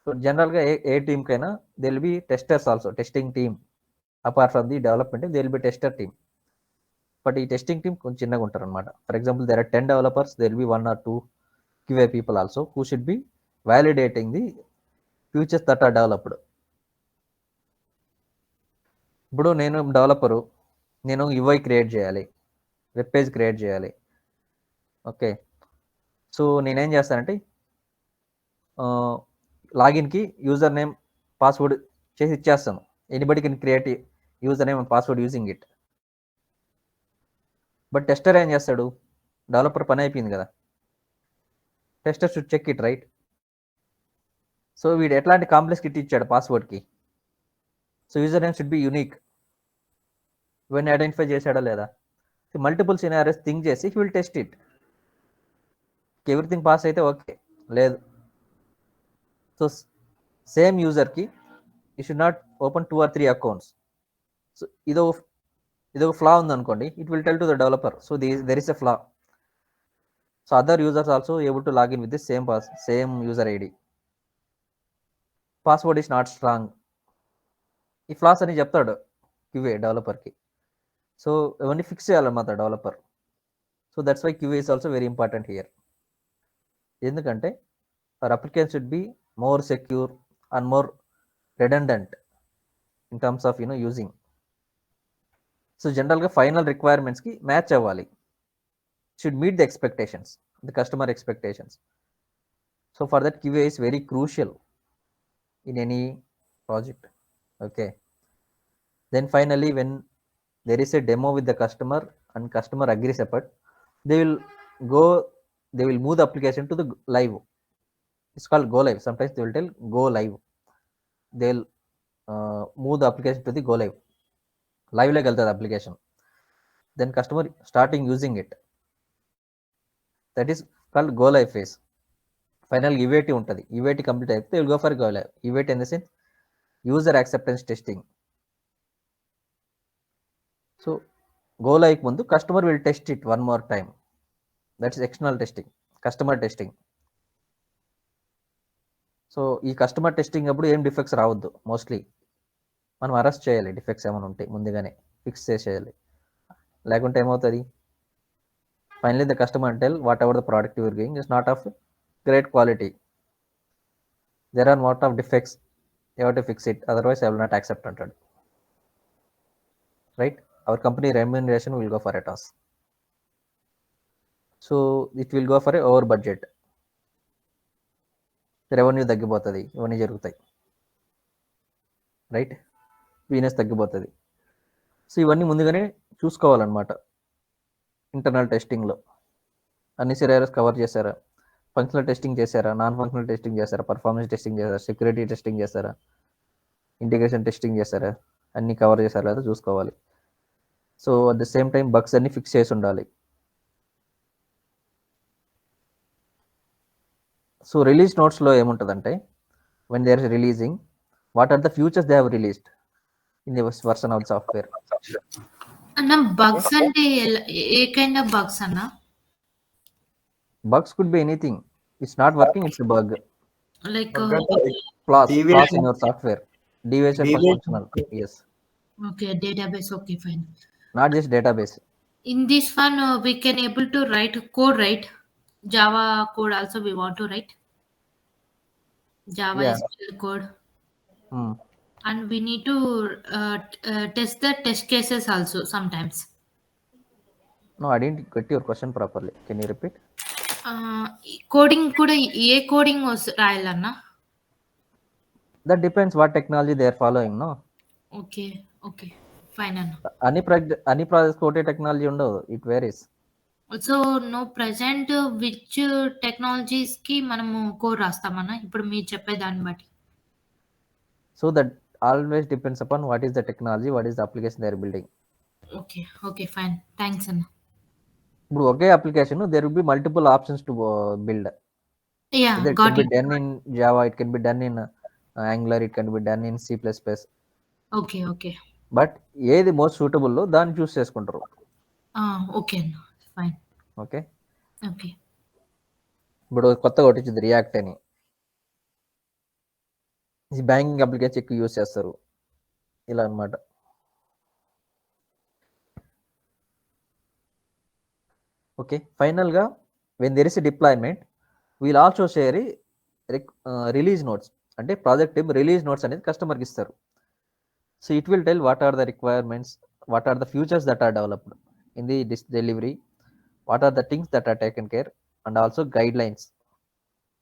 So general ga a team kaina there will be testers also, testing team. Apart from the development team, there will be tester team. But ee testing team konచెం చిన్నగా ఉంటారు అన్నమాట. For example, there are 10 developers, there will be 1 or 2 QA people also who should be validating the features that are developed. ఇప్పుడు నేను developer, నేను UI create చేయాలి, web page create చేయాలి. Okay. So నేనేం చేస్తానంటే లాగిన్కి యూజర్ నేమ్ పాస్వర్డ్ చేసి ఇచ్చేస్తాను. Anybody can create user name and password using it. But tester ఏం చేస్తాడు? డెవలపర్ పని అయిపోయింది కదా, tester should check it, right? So వీడు ఎట్లాంటి కాంప్లెక్స్ కిట్ ఇచ్చాడు పాస్వర్డ్కి? So user name should be unique. ఇవన్నీ ఐడెంటిఫై చేశాడా లేదా? మల్టిపుల్ సినారియోస్ థింక్ చేసి he will test it. Everything pass అయితే ఓకే, లేదు. సో సేమ్ యూజర్కి you should not open 2 or 3 accounts. So ఇదొక ఫ్లా ఉందనుకోండి, it will tell to the developer, so there is a flaw. So other users also able to login with the same user ID. Password is not strong. ఈ flaws అని చెప్తాడు QA డెవలపర్కి. So ఇవన్నీ fix చేయాలన్నమాట developer. So that's why QA is also very important here. ఎందుకంటే our application should be more secure and more redundant in terms of using. So generally final requirements ki match avvali, should meet the expectations, the customer expectations. So for that QA is very crucial in any project. Okay. Then finally when there is a demo with the customer and customer agrees upon, they will move the application to the live. It's called go live. Sometimes they will tell go live. They'll move the application to the go live. Live like the application. Then customer starting using it. That is called go live phase. Final UAT untadi. UAT complete ayithe they will go for go live. UAT in the sense user acceptance testing. So go live mundu customer will test it one more time. That is external testing, customer testing. So ఈ customer testing అప్పుడు ఏం defects రావద్దు. Mostly మనం arrest చేయాలి, defects ఏమైనా ఉంటే ముందుగానే fix చేసేయాలి. లేకుంటే ఏమవుతుంది? Finally the customer tell whatever the product you're giving is not of great quality, there are not of defects, you have to fix it, otherwise I will not accept అంటాడు, right? Our company remuneration will go for a toss. So it will go for a over budget, revenue తగ్గిపోతుంది, ఇవన్నీ జరుగుతాయి, right? Business తగ్గిపోతుంది. So ఇవన్నీ ముందుగానే చూసుకోవాలన్నమాట. Internal టెస్టింగ్లో అన్ని scenarios cover చేశారా, functional testing చేశారా, నాన్ ఫంక్షనల్ టెస్టింగ్ చేశారా, పర్ఫార్మెన్స్ టెస్టింగ్ చేశారా, సెక్యూరిటీ టెస్టింగ్ చేశారా, ఇంటిగ్రేషన్ టెస్టింగ్ చేశారా, అన్నీ కవర్ చేశారా లేదా చూసుకోవాలి. So at the same time bugs అన్ని ఫిక్స్ చేసి ఉండాలి. సో రిలీజ్ నోట్స్లో ఏముంటుందంటే when they are releasing, what are the features they have released in the version of the software. అన్న బగ్స్ అంటే ఏ కైండ్ ఆఫ్ బగ్స్ అన్న? Bugs could be anything. It's not working, it's a bug. Like Bug అంటే flaws in deviation your software, deviation from deviation functional. Yes, okay, database. Okay, fine. not just database. In this one, we can able to write code, right? Java code also we want to write. Java Yeah. SQL code, Hmm. and we need to test the test cases also sometimes. No, I didn't get your question properly. Can you repeat? Coding కూడా ఏ coding రాయాలన్నా? That depends what technology they are following. No, okay, okay, fine అన్న. any project ఒకటే technology ఉండదు. It varies. So no present which టెక్నాలజీస్కి మనము code రాస్తామన్నా ఇప్పుడు మీరు చెప్పే దాన్ని బట్టి? So that always depends upon what is the technology, what is the application they are building. Okay, okay, fine, thanks అన్న. ఇప్పుడు ఒకే application there will be multiple options to build. Yeah, Either it can got be it. done in Java, it can be done in Angular, it can be done in C++. Okay, okay, but ఏది most సూటబుల్లో దాన్ని చూస్ చేసుకుంటారు. Okay అన్న, fine. Okay, okay. ఇప్పుడు కొత్తగా ఒకటి వచ్చింది react అని. ఈ బ్యాంకింగ్ అప్లికేషన్ ఎక్కువ యూస్ చేస్తారు. ఇలా అనమాట. ఓకే, ఫైనల్గా when there is a deployment we'll also share release notes. అంటే ప్రాజెక్ట్ టీమ్ రిలీజ్ నోట్స్ అనేది కస్టమర్కి ఇస్తారు. So it will tell what are the requirements, what are the futures that are developed in the delivery, what are the things that are taken care, and also guidelines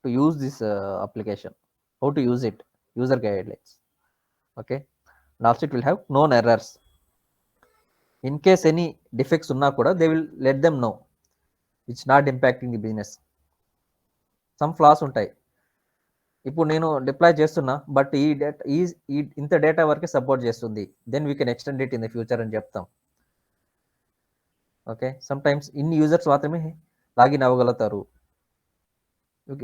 to use this application, how to use it, user guidelines. Okay, and also it will have known errors. In case any defects unna kuda they will let them know, which not impacting the business. Some flaws ఉంటాయి. ఇప్పుడు నేను deploy చేస్తున్నా but ఈ data ఇంత data వరకే support చేస్తుంది, then we can extend it in the future అని చెప్తాం. ఓకే, సమ్ టైమ్స్ ఇన్ని యూజర్స్ మాత్రమే లాగిన్ అవ్వగలుగుతారు,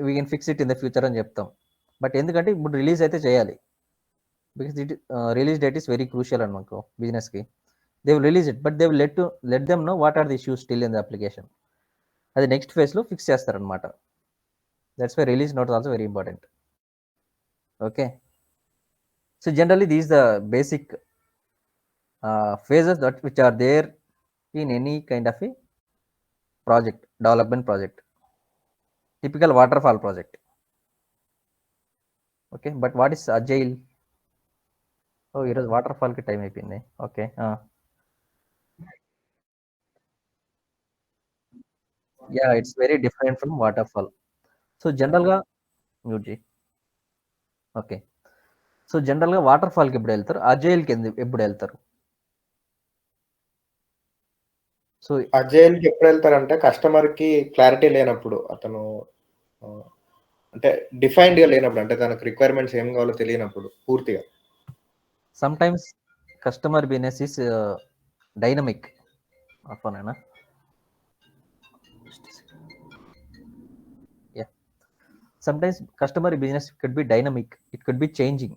we can fix it in the future అని చెప్తాం. బట్ ఎందుకంటే ఇప్పుడు రిలీజ్ అయితే చేయాలి, because it release date is very crucial అని మనకు బిజినెస్కి. They will release it, but they will let them know what are the issues still in the application. అది నెక్స్ట్ ఫేజ్లో ఫిక్స్ చేస్తారనమాట. That's why release note also very important. Okay, so generally these the basic phases that which are there in any kind of a project, development project, typical waterfall project. Okay, but what is agile? Oh, ఈరోజు water కి time అయిపోయింది. Okay, yeah it's very different from water fall. So జనరల్గా mute చేయి. Okay, so జనరల్గా water ఫాల్కి ఎప్పుడు వెళ్తారు, అజైల్కి ఎప్పుడు వెళ్తారు? సో అజైల్కి ఎప్పుడు వెళ్తారంటే కస్టమర్కి క్లారిటీ లేనప్పుడు, అతను అంటే డిఫైన్డ్గా లేనప్పుడు, అంటే తనకు రిక్వైర్మెంట్స్ ఏం కావాలో తెలియనప్పుడు పూర్తిగా. Sometimes customer business is dynamic. అప్పనేనా, yeah, sometimes customer business could be dynamic, it could be changing.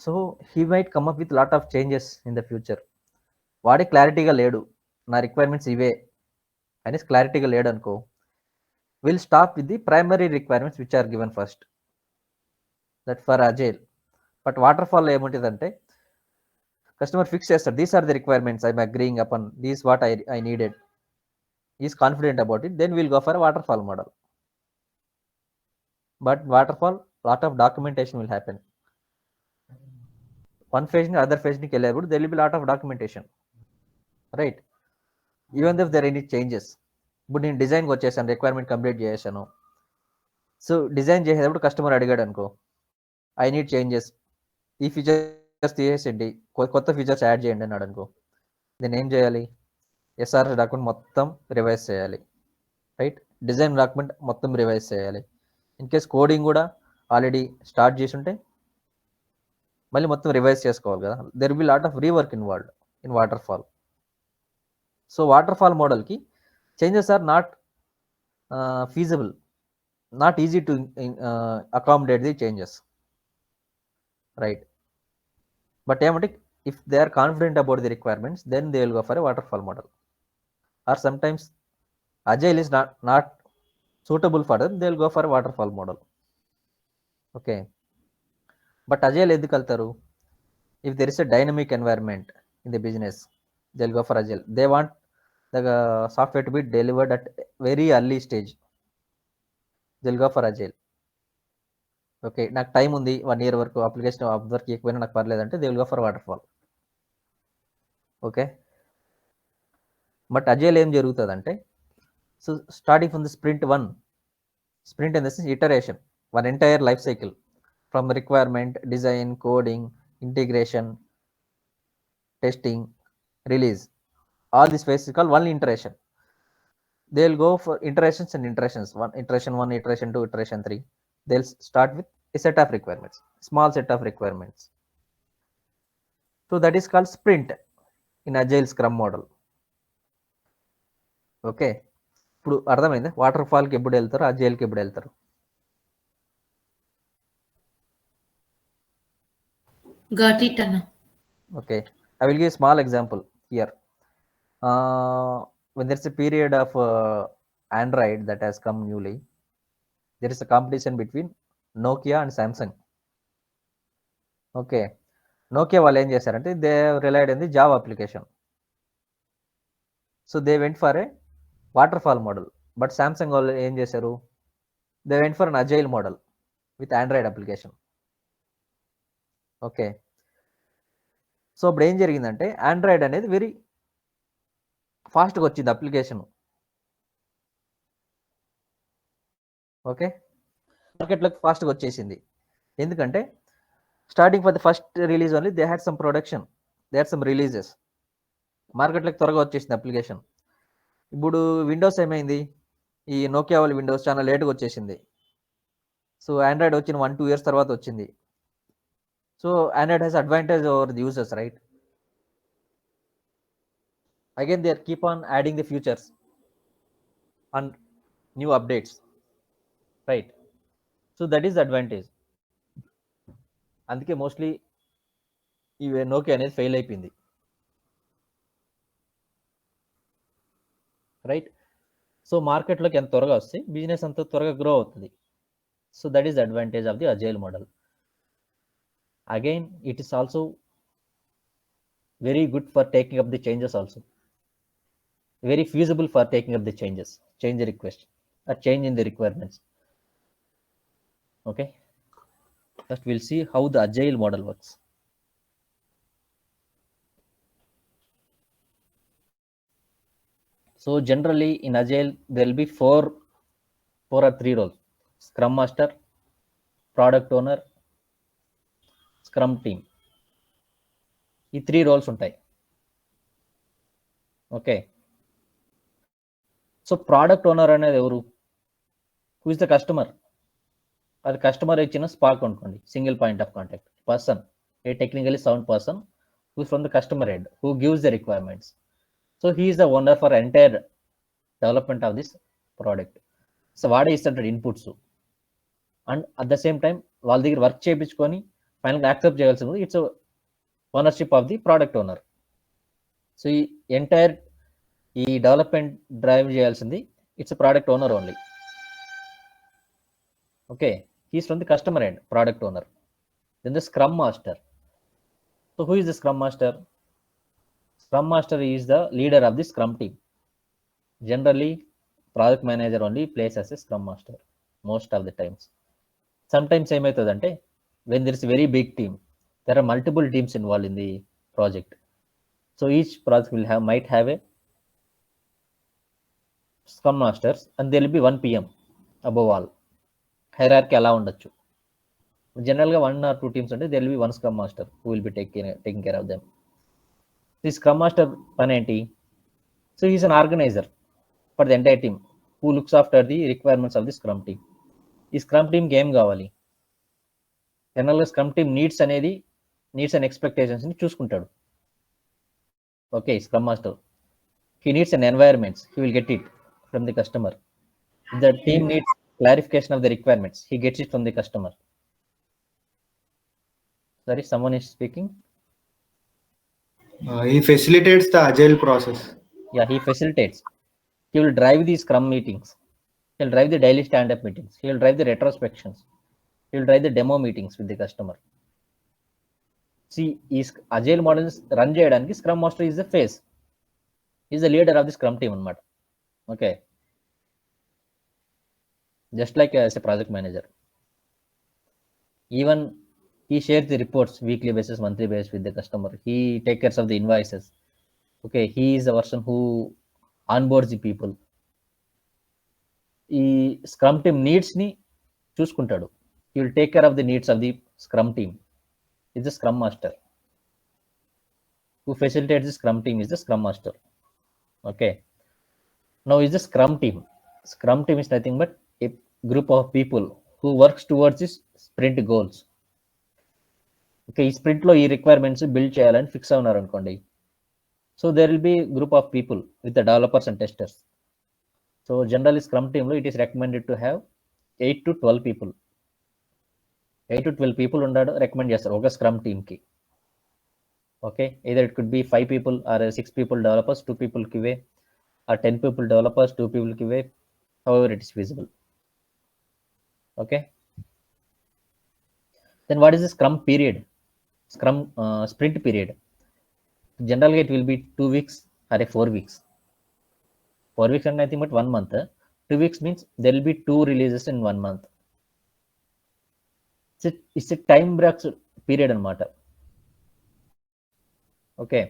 So he might come up with lot of changes in the future. వాడే క్లారిటీగా లేడు, నా రిక్వైర్మెంట్స్ ఇవే అనేసి క్లారిటీగా లేడు అనుకో, will stop with the primary requirements which are given first, that for agile. But వాటర్ ఫాల్లో ఏముంటుందంటే కస్టమర్ ఫిక్స్ చేస్తాడు, these are the requirements, I'm agreeing upon these what I needed, is confident about it, then will go for waterfall model. But waterfall lot of documentation will happen. One phase ని other phase కి వెళ్ళేప్పుడు there will be lot of documentation, right? Even దిఫ్ there any changes. ఇప్పుడు నేను డిజైన్కి వచ్చేసాను, requirement complete చేసాను. So design చేసేటప్పుడు customer అడిగాడు అనుకో, ఐ నీడ్ చేంజెస్, ఈ ఫీచర్స్ తీసేసేయండి, కొత్త ఫీచర్స్ యాడ్ చేయండి అన్నాడు అనుకో, నేను ఏం చేయాలి? ఎస్ఆర్ డాక్యుమెంట్ మొత్తం రివైజ్ చేయాలి, రైట్? డిజైన్ డాక్యుమెంట్ మొత్తం రివైజ్ చేయాలి. ఇన్ కేస్ కోడింగ్ కూడా ఆల్రెడీ స్టార్ట్ చేసి ఉంటే మళ్ళీ మొత్తం రివైజ్ చేసుకోవాలి కదా. There be lot of rework involved in waterfall. So waterfall మోడల్కి changes are not feasible, not easy to accommodate the changes, right? But if they are confident about the requirements, then they will go for a waterfall model. Or sometimes agile is not suitable for them, they will go for a waterfall model. Okay. But agile ఎందుకు వెళ్తారు? If there is a dynamic environment in the business, they'll go for agile. They want the software to be delivered at very early stage. They'll go for agile. Okay, నాకు time ఉంది 1 year వరకు, application work ఎక్కువైనా నాకు పర్లేదంటే they will go for waterfall. Okay, but agile ఏం జరుగుతుందంటే, so starting from the sprint 1, sprint in the sense iteration, one entire life cycle from requirement, design, coding, integration, testing, release. All this phase is called one iteration. They'll go for iterations and iterations. Iteration 1, iteration 2, iteration 3. They'll start with a set of requirements, small set of requirements. So that is called sprint in agile scrum model. Okay, ఇప్పుడు అర్థమైంది water ఫాల్కి ఎప్పుడు వెళ్తారు, అజైల్కి ఎప్పుడు వెళ్తారు? Got it, Anna. Okay, I will give a small example here. When there's a period of Android that has come newly, there is a competition between Nokia and Samsung. Okay, Nokia వాళ్ళు ఏం చేశారంటే they relied in the Java application. So they went for a water fall model. But Samsung వాళ్ళు ఏం చేశారు, they went for an agile model with Android application. Okay, so ఇప్పుడు ఏం జరిగిందంటే Android అనేది వెరీ ఫాస్ట్గా వచ్చింది అప్లికేషన్. ఓకే, మార్కెట్లోకి ఫాస్ట్గా వచ్చేసింది. ఎందుకంటే starting for the first release only they had some production, they had some releases. మార్కెట్లోకి త్వరగా వచ్చేసింది అప్లికేషన్. ఇప్పుడు విండోస్ ఏమైంది, ఈ నోకియా వాళ్ళ విండోస్ చాలా లేట్గా వచ్చేసింది. సో ఆండ్రాయిడ్ వచ్చిన 1-2 years తర్వాత వచ్చింది. So Android has advantage over the users, right? Again they keep on adding the features and new updates, right? So that is the advantage. అందుకే మోస్ట్లీ ఈ నోకియా అనేది ఫెయిల్ అయిపోయింది, రైట్? సో మార్కెట్లోకి ఎంత త్వరగా వస్తే బిజినెస్ అంత త్వరగా గ్రో అవుతుంది. So that is the advantage of the agile model. Again it is also very good for taking up the changes, also very feasible for taking up the changes, change the request, a change in the requirements. Okay, first we'll see how the agile model works. So generally in agile there will be four or three roles: scrum master, product owner, scrum team. ఈ 3 roles ఉంటాయి. Okay, so product owner అనేది ఎవరు? Who is the customer? అది కస్టమర్ ఇచ్చిన స్పార్క్ అనుకోండి, single point of contact person, a technically sound person who from the customer end, who gives the requirements. So he is the owner for entire development of this product. So వాడే ఇస్తుంటాడు inputs, and at the same time వాళ్ళ దగ్గర work చేయించుకొని ఫైనల్గా accept చేయాల్సింది it's ownership of the product owner. So ఈ entire ఈ development drive చేయాల్సింది it's product owner only. Okay, he's from the customer end, product owner. Then the scrum master. So who is the scrum master? Scrum master is the leader of the scrum team. Generally project manager only plays as a scrum master most of the times. Sometimes ఏమవుతుందంటే when there is very big team, there are multiple teams involve in the project. So each project will might have a scrum masters and they will be 1 PM above all. Hierarchy అలా ఉండొచ్చు. జనరల్గా 1 or 2 teams ఉంటే they will be 1 scrum master who will be taking care of them. ఈ scrum master పని ఏంటి? So he's an organizer for the entire team who looks after the requirements of the scrum team. ఈ scrum టీమ్కి ఏం కావాలి? జనరల్గా scrum team needs and ఎక్స్పెక్టేషన్స్ని చూసుకుంటాడు. Okay, scrum master he needs an environment, he will get it from the customer. The team needs clarification of the requirements, he gets it from the customer. Sorry, someone is speaking. He facilitates the agile process. Yeah, he facilitates. He will drive the scrum meetings, he will drive the daily stand-up meetings, he will drive the retrospections. He'll try the demo meetings with the customer. See, ఈ agile models run చేయడానికి scrum master is the face, is the leader of the scrum team అనమాట. Okay, just like as a project manager. Even he shares the reports weekly basis, monthly basis with the customer. He takes care of the invoices. Okay, he is the person who onboards the people. ఈ scrum team నీడ్స్ని చూసుకుంటాడు. He will take care of the needs of the scrum team. Is the scrum master. Who facilitates the scrum team is the scrum master. Okay, now is the scrum team. Scrum team is nothing but a group of people who works towards this sprint goals. Okay, ఈ స్ప్రింట్లో ఈ requirements build చేయాలని fix అవునారు అనుకోండి. So there will be group of people with the developers and testers. So generally scrum టీంలో it is recommended to have 8 to 12 people. 8 to 12 people ఉండడు recommend చేస్తారు ఒక స్క్రమ్ టీమ్కి. Okay, either it could be 5 people or 6 people developers, 2 people QA, or 10 people developers, 2 people QA, however it is feasible. Okay, then what is the scrum period? Scrum sprint period. Generally it will be 2 weeks or 4 weeks. 4 weeks and nothing but 1 month. 2 weeks means there will be 2 releases in 1 month. It's a time breaks period anamata. Okay,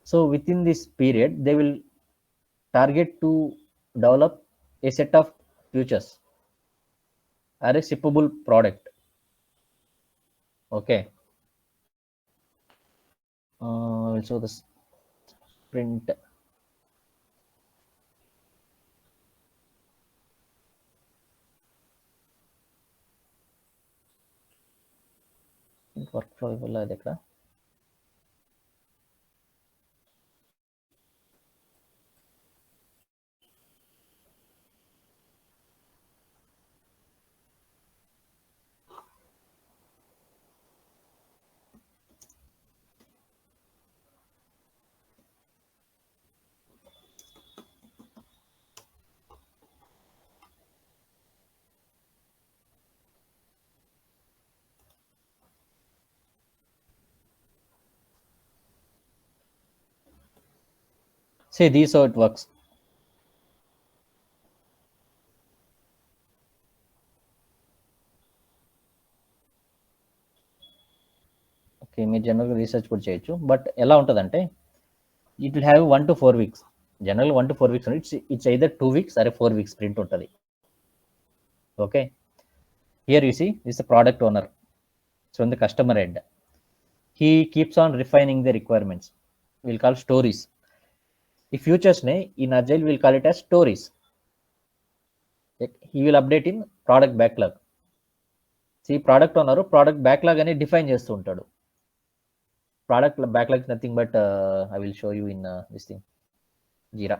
so within this period they will target to develop a set of features or a shippable product. Okay, so the sprint workflow ఇవ్వలేదు ఇక్కడ. See, this how it works. Okay, మీరు జనరల్గా research కూడా చేయొచ్చు. But ఎలా ఉంటుందంటే it will have 1 to 4 weeks. General 1 to 4 weeks it's either 2 weeks or 4 weeks sprint ఉంటుంది. Okay, here you see this the product owner. So in the customer end he keeps on refining the requirements. We'll call stories. ఈ ఫ్యూచర్స్ని in agile will call it as stories. he will update in product backlog. See, product owner product backlog అని define చేస్తూ ఉంటాడు. Product backlog is nothing but I will show you in this thing, Jira.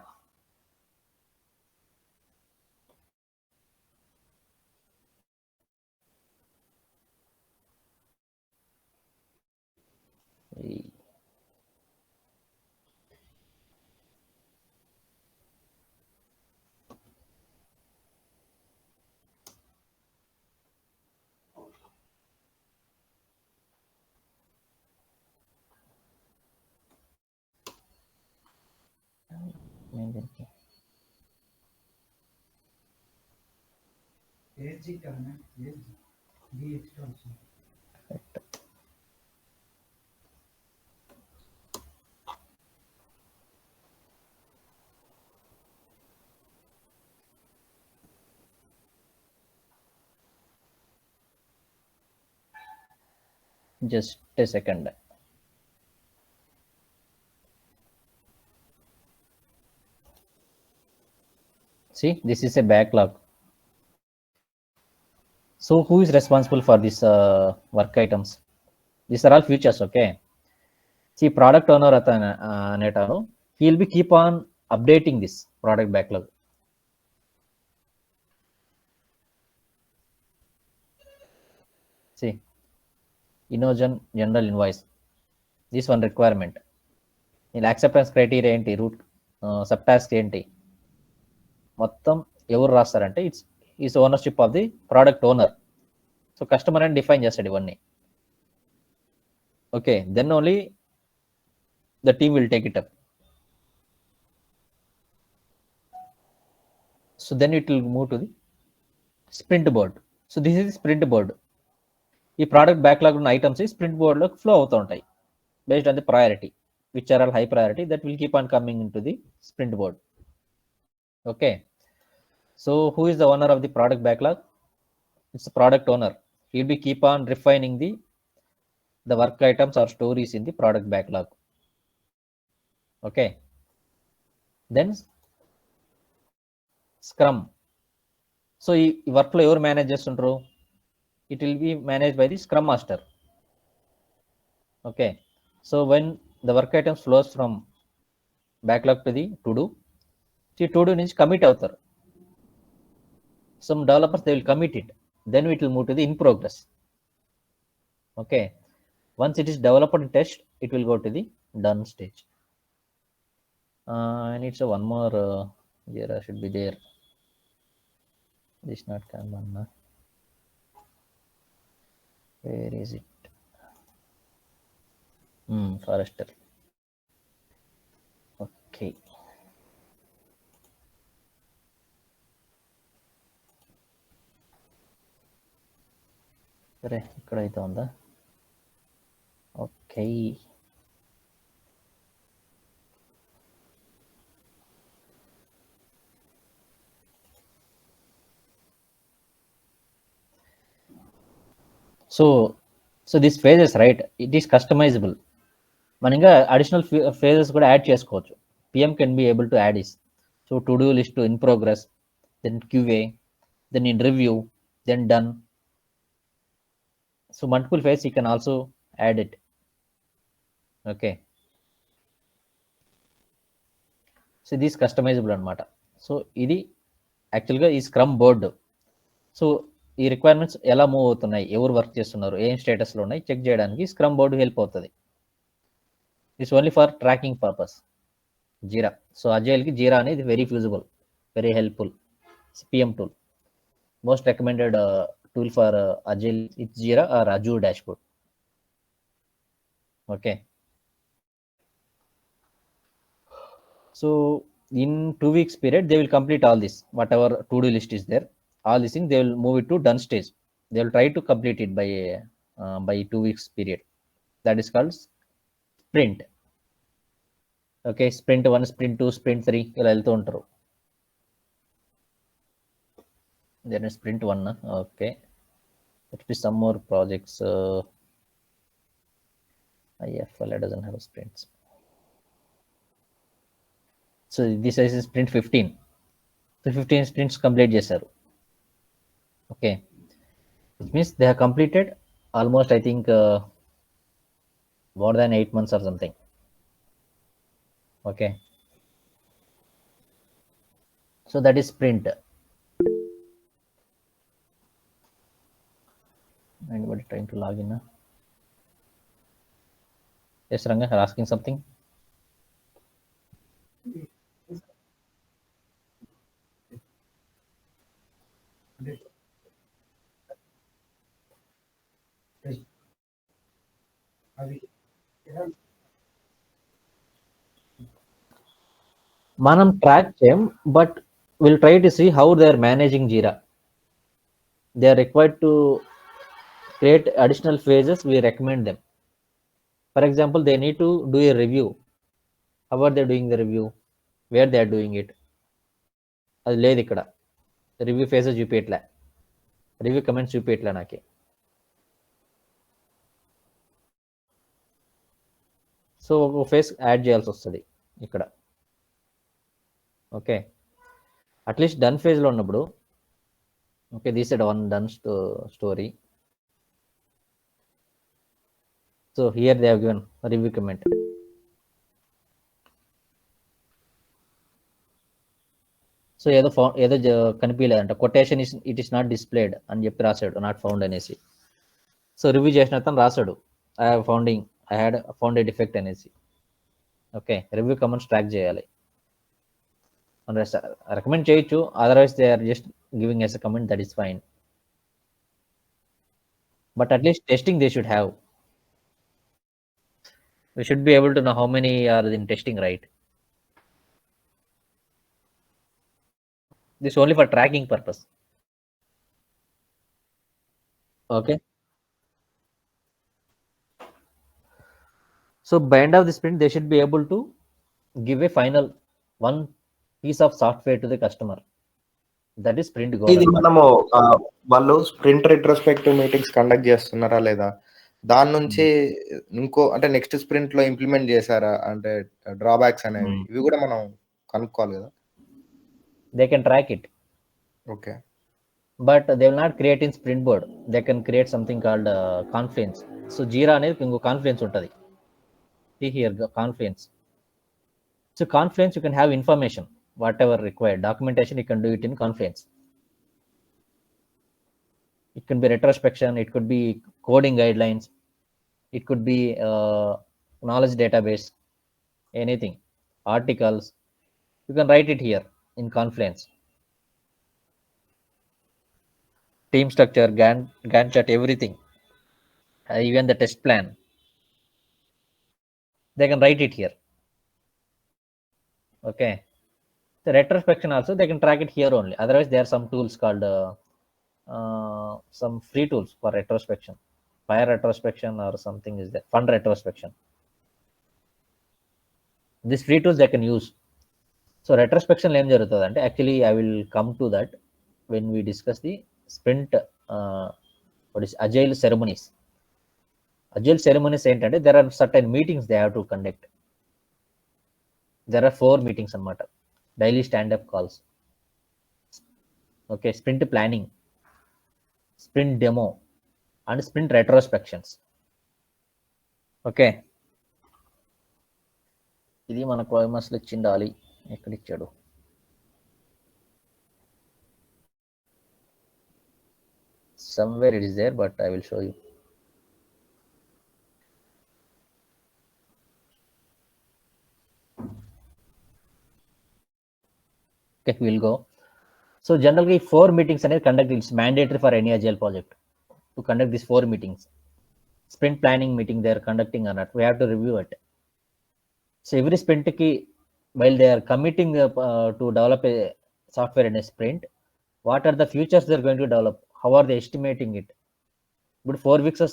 Just a second. See, this is a backlog. So who is responsible for this work items? These are all features. Okay, see, product owner anetanu, he will be keep on updating this product backlog. See, Innogen general invoice, this one requirement. In acceptance criteria ఏంటి, రూట్ sub task ఏంటి, మొత్తం ఎవరు రాస్తారంటే it's ownership of the product owner. So customer అని define చేస్తాడు ఇవన్నీ. Okay, then only the team will take it up. So then it will move to the sprint board. So this is sprint board. ఈ product backlog ఉన్న items ఈ sprint బోర్డ్లోకి flow అవుతూ ఉంటాయి based on the priority, which are all high priority, that will keep on coming into the sprint board. Okay, so who is the owner of the product backlog? It's the product owner. He'll be keep on refining the work items or stories in the product backlog. Okay, then scrum. So ఈ వర్క్లో ఎవరు manage చేస్తుంటారు? It will be managed by the scrum master. Okay, so when the work items flows from backlog to the to do, see to do నుంచి commit అవుతారు. Some developers, they will commit it, then it will move to the in progress. Okay, once it is developed and test, it will go to the done stage. I need so one more Jira should be there. This not Kanban. Where is it? Forester. Okay, సరే ఇక్కడ అయితే ఉందా? Okay, so this phases right, it is customizable. మనం ఇంకా additional phases కూడా add చేసుకోవచ్చు. PM can be able to add is. So to do list in progress, then QA, then in review, then done. So multiple phase you can also add it. Okay, so this customizable anamata. So ఇది యాక్చువల్గా ఈ scrum board. So ఈ requirements ఎలా move అవుతున్నాయి, ఎవరు work చేస్తున్నారు, ఏం స్టేటస్లో ఉన్నాయి చెక్ చేయడానికి స్క్రమ్ బోర్డు హెల్ప్ అవుతుంది. It's only for tracking purpose. Jira, so అజైల్కి జీరా అనేది very feasible, very helpful PM tool. Most recommended tool for agile, it's Jira or Azure dashboard. Okay, so in 2 weeks period they will complete all this, whatever to do list is there, all these things they will move it to done stage. They will try to complete it by 2 weeks period. That is called sprint. Okay, sprint 1, sprint 2, sprint 3 ఇలా వెళ్తూ ఉంటారు. Then sprint 1. Okay, let be some more projects. IFL doesn't have sprints. So this is sprint 15. So 15 sprints complete చేశారు. Okay, which means they have completed almost, I think, more than 8 months or something. Okay, so that is sprint. Anybody trying to log in? Yes, Ranga, are asking something? మనం track చేయం, but will try to see how they are managing Jira. They are required to create additional phases, we recommend them. For example, they need to do a review. How are they doing the review, where they are doing it, అది లేదు ఇక్కడ. Review phases చూపించట్లే, review comments చూపించట్లే నాకే. So ఒక phase add చేయాల్సి వస్తుంది ఇక్కడ. Okay, at least done ఫేజ్లో ఉన్నప్పుడు, okay, this is one done story. So here they have given review comment. So ఏదో కనిపించలేదంట, quotation it is not displayed అని చెప్పి రాశాడు, నాట్ ఫౌండ్ అనేసి. సో రివ్యూ చేసిన అతను రాశాడు, I had found a defect అనేసి. ఓకే, రివ్యూ కమెంట్స్ ట్రాక్ చేయాలి. రికమెండ్ చేయొచ్చు, otherwise they are just giving as a comment, that is fine. but at least testing they should have. We should be able to know how many are in testing, right? This only for tracking purpose. Okay. So by end of the sprint, they should be able to give a final one piece of software to the customer. That is sprint goal. ఇది మనము వాళ్ళు sprint retrospective meetings conduct చేస్తున్నారా లేదా, దాని నుంచి ఇంకో అంటే next sprint లో ఇంప్లిమెంట్ చేశారా అంటే డ్రాబ్యాక్స్ అనేవి ఇవి కూడా మనం కనుక్కోవాలి కదా. They can track it, okay. but they will not create in sprint board. They can create something called confluence. So Jira అనేది ఇంకో కాన్ఫ్లుయెన్స్ ఉంటుంది. See here, confluence. So confluence, you can have information, whatever required documentation, you can do it in confluence. It can be retrospection, it could be coding guidelines, it could be knowledge database, anything, articles. You can write it here in confluence. Team structure, Gantt chart, everything, even the test plan, they can write it here. Okay. The retrospection also they can track it here only. Otherwise, there are some tools called some free tools for retrospection. Fire retrospection or something is there. Fund retrospection. These free tools they can use. So retrospection ఏం జరుగుతుంది అంటే, actually I will come to that when we discuss the sprint what is agile ceremonies. Agile ceremonies ఏంటంటే, there are certain meetings they have to conduct. There are 4 meetings అన్నమాట. Daily stand-up calls. Okay, sprint planning, sprint demo, and sprint retrospections. Okay. ఇది మన క్వైమస్లో ఇచ్చిండాలి. ఎక్కడ ఇచ్చాడు? Somewhere it is there, but I will show you. Okay, we'll go. So generally 4 meetings అనేది conduct. It's mandatory for any agile project to conduct these 4 meetings. Sprint planning meeting they are conducting or not, we have to review it. So every sprint ki, while they are committing to develop a software in a sprint, what are the features they are going to develop, how are they estimating it? But 4 weeks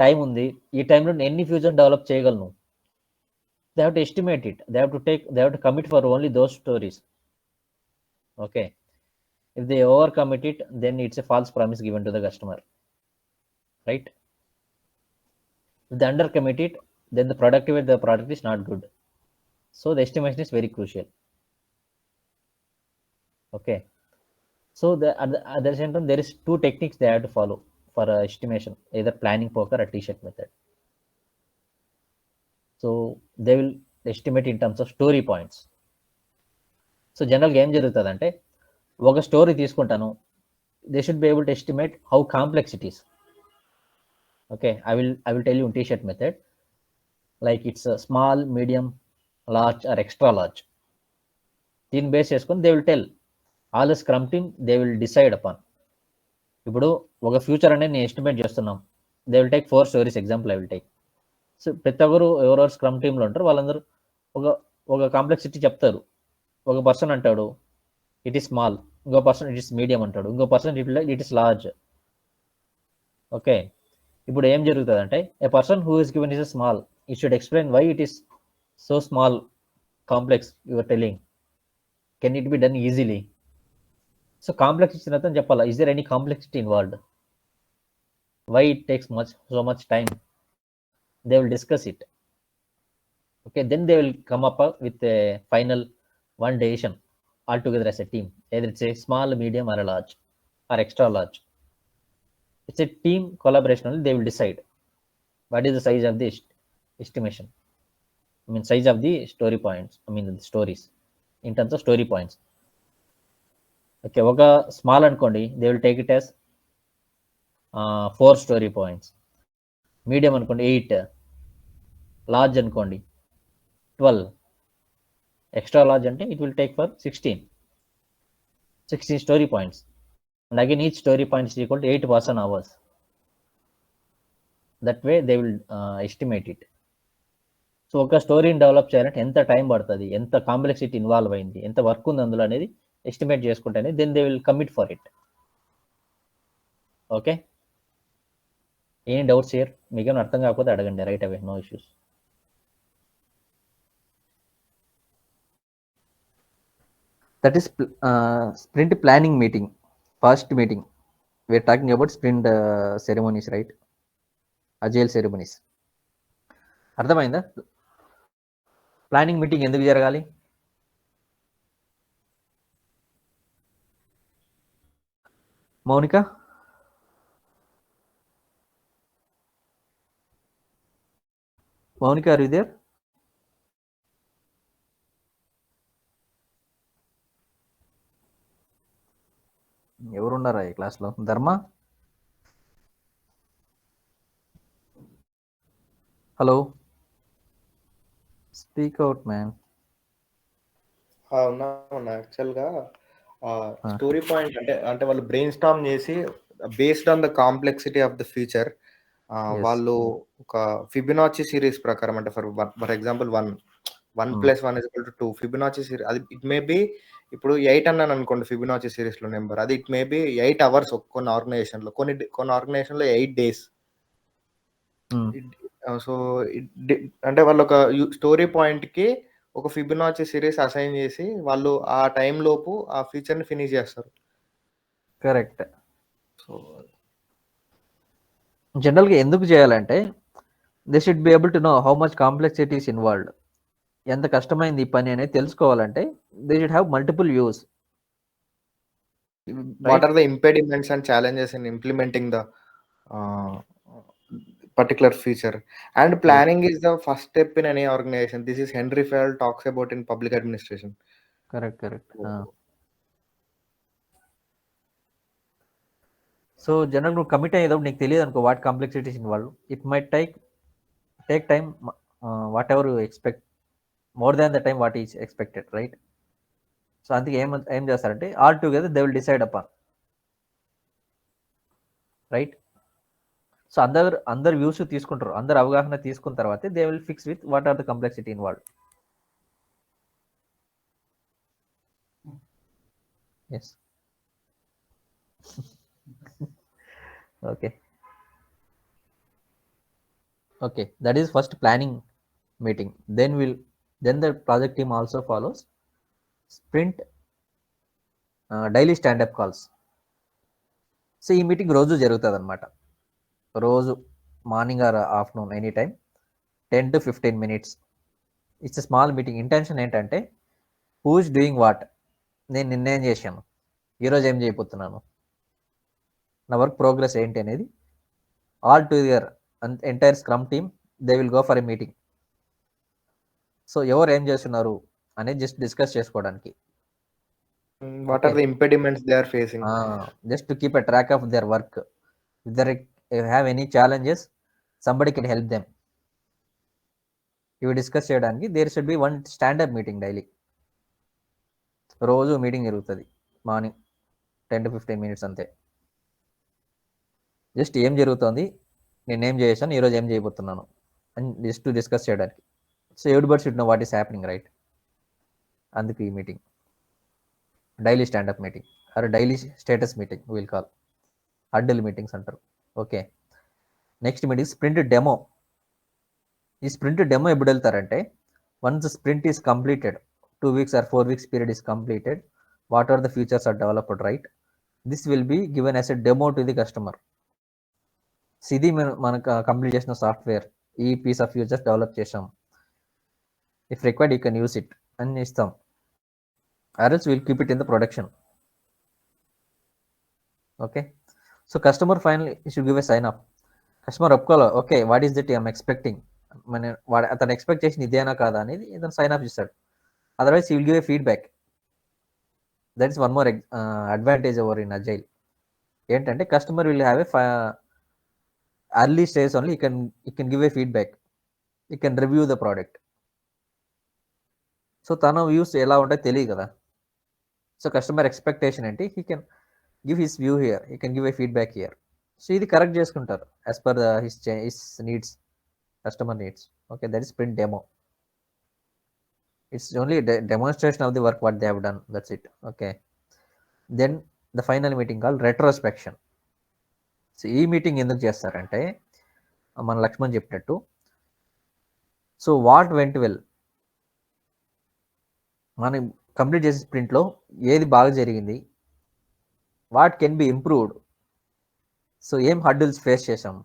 time ఉంది, ఈ టైంలో ఎన్ని future develop చేయగలను? They have to estimate it, they have to commit for only those stories. Okay. If they overcommit it, then it's a false promise given to the customer, right? If they undercommit it, then the productivity of the product is not good. So the estimation is very crucial. Okay. So at the same time, there is 2 techniques they have to follow for estimation, either planning poker or T-shirt method. So they will estimate in terms of story points. So జనరల్గా ఏం జరుగుతుందంటే, ఒక story తీసుకుంటాను, they should be able to estimate how complex it is. Okay, I will tell you in T-shirt method, like it's small, medium, large are extra large. దీన్ని base చేసుకొని they will tell all the scrum team, they will decide upon. ఇప్పుడు ఒక future అనేది నేను estimate చేస్తున్నాం, they will take 4 stories example I will take. So ప్రతి ఒక్కరు ఎవరెవరు స్క్రమ్ టీంలో ఉంటారు వాళ్ళందరూ ఒక కాంప్లెక్సిటీ చెప్తారు. ఒక పర్సన్ అంటాడు ఇట్ ఈస్ స్మాల్, ఇంకో పర్సన్ ఇట్ ఈస్ మీడియం అంటాడు, ఇంకో person it is large. Okay, ఇప్పుడు ఏం జరుగుతుంది అంటే, a person who is given is small, it should explain why it is so small, complex you are telling, can it be done easily. So complex ఇచ్చిన అతను చెప్పాలా, is there any complexity involved, why it takes so much time. They will discuss it. Okay, then they will come up with a final one decision all together as a team, either it's a small, medium or a large or extra large. It's a team collaboration. They will decide what is the size of the estimation, I mean size of the story points, I mean the stories in terms of story points. Okay, ఒక small అనుకోండి, they will take it as 4 story points, medium అనుకోండి 8, large అనుకోండి 12, extra large అంటే it will take for 16 story points, and again each story point is equal to 8 person hours. That way they will estimate it. So ఒక స్టోరీని develop చేయాలంటే ఎంత time పడుతుంది, ఎంత complexity involve అయింది, ఎంత వర్క్ ఉంది అందులో అనేది ఎస్టిమేట్ చేసుకుంటేనే then they will commit for it. Okay, any doubts here? మీకేమైనా అర్థం కాకపోతే అడగండి, right away, no issues. That is sprint planning meeting, first meeting. We're talking about sprint ceremonies, right? Agile ceremonies. అర్థమైందా? Planning meeting ఎందుకు జరగాలి? Monika, Monika, are you there? ఎవరున్నారా ఈ క్లాస్లో? ధర్మ, హలో, స్పీక్ అవుట్ మ్యాన్. అవునా యాక్చువల్గా స్టోరీ పాయింట్ అంటే వాళ్ళు బ్రెయిన్ స్టార్మ్ చేసి based on the complexity of the future వాళ్ళు ఒక ఫిబినాచి సిరీస్ ప్రకారం, అంటే ఫర్ ఎగ్జాంపుల్ 1 + 1 = 2 ఫిబినాచి సిరీస్. అది ఇట్ మే బి ఇప్పుడు 8 అన్నాను అనుకోండి ఫిబినాచి సిరీస్ లో నెంబర్, అది ఇట్ మే బి 8 అవర్స్ కొన్ని ఆర్గనైజేషన్ లో, కొన్ని ఆర్గనైజేషన్ లో 8 days. సో అంటే వాళ్ళు ఒక స్టోరీ పాయింట్ కి ఒక ఫిబొనాచి సిరీస్ అసైన్ చేసి వాళ్ళు ఆ టైం లోపు ఆ ఫీచర్ ని ఫినిష్ చేస్తారు. కరెక్ట్. సో జనరల్గా ఎందుకు చేయాలంటే they should be able to know how much complexities involved. ఎంత కష్టమైంది ఈ పని అనేది తెలుసుకోవాలంటే they should have multiple views. What are the impediments and challenges in implementing the particular feature, and planning is the first step in any organization. This is Henry Fayol talks about in public administration. Correct. So general నువ్వు commit అయ్యేటప్పుడు నీకు తెలియదు అనుకో what complexities involve, it might take time, whatever you expect, more than the time what is expected, right? So అందుకే ఏం చేస్తారంటే all together they will decide upon, right? So అందరు views తీసుకుంటారు, అందరు అవగాహన తీసుకున్న తర్వాత they will fix with what are the complexity involve. Yes. okay, that is first planning meeting. Then the project team also follows sprint daily stand-up calls. So ఈ meeting రోజు జరుగుతుంది అనమాట, రోజు morning or afternoon any time 10 to 15 minutes. It's small meeting. Intention ఏంటంటే who is doing what, నేను నిన్నేం చేశాను, ఈరోజు ఏం చేయబోతున్నాను, నా వర్క్ ప్రోగ్రెస్ ఏంటి అనేది all together entire scrum team they will go for a meeting. So ఎవరు ఏం చేస్తున్నారు అనేది జస్ట్ డిస్కస్ చేసుకోవడానికి. What are the impediments they are facing? Just to keep a track of their work. If they have any challenges, somebody can help them. ఇవి discuss చేయడానికి there should be one standup meeting daily. రోజు meeting జరుగుతుంది morning 10 to 15 minutes అంతే. Just ఏం జరుగుతుంది, నేనేం చేశాను, ఈరోజు ఏం చేయబోతున్నాను అని జస్ట్ డిస్కస్ చేయడానికి. So everybody should know what is happening, right? అందుకు ఈ meeting daily standup meeting or daily status meeting will call, huddle meetings అంటారు. Okay, next meeting sprint demo. ఈ స్ప్రింట్ డెమో ఎప్పుడు వెళ్తారంటే once sprint is completed, 2 weeks or 4 weeks period is completed, what are the features are developed, right? This will be given as a demo to the customer. ఇది మనకు complete చేసిన software, ఈ piece of features develop చేసాం, if required you can use it అని ఇస్తాం. Or else will keep it in the production. Okay, so customer final should give a sign up. Customer ఒప్పుకోవాలి, okay what is that I'm expecting, అతను expect చేసిన ఇదేనా కాదా అనేది ఇతను sign up ఇస్తాడు. Otherwise he will give a feedback. That is one more advantage over in agile. ఏంటంటే customer will have A early stage only he can give a feedback, he can review the product. So తన views ఎలా ఉంటాయో తెలియదు కదా. So customer expectation ఏంటి, he can give his view here, he can give a feedback here. So ఇది correct చేసుకుంటారు as per his needs, customer needs. Okay, that is sprint demo. It's only demonstration of the work what they have done, that's it. Okay, then the final meeting called retrospection. So ఈ meeting ఎందుకు చేస్తారంటే మన లక్ష్మణ్ చెప్పినట్టు, so what went well, మనం complete చేసే స్ప్రింట్లో ఏది బాగా జరిగింది, what can be improved, so ఏం హర్డిల్స్ ఫేస్ చేసాం,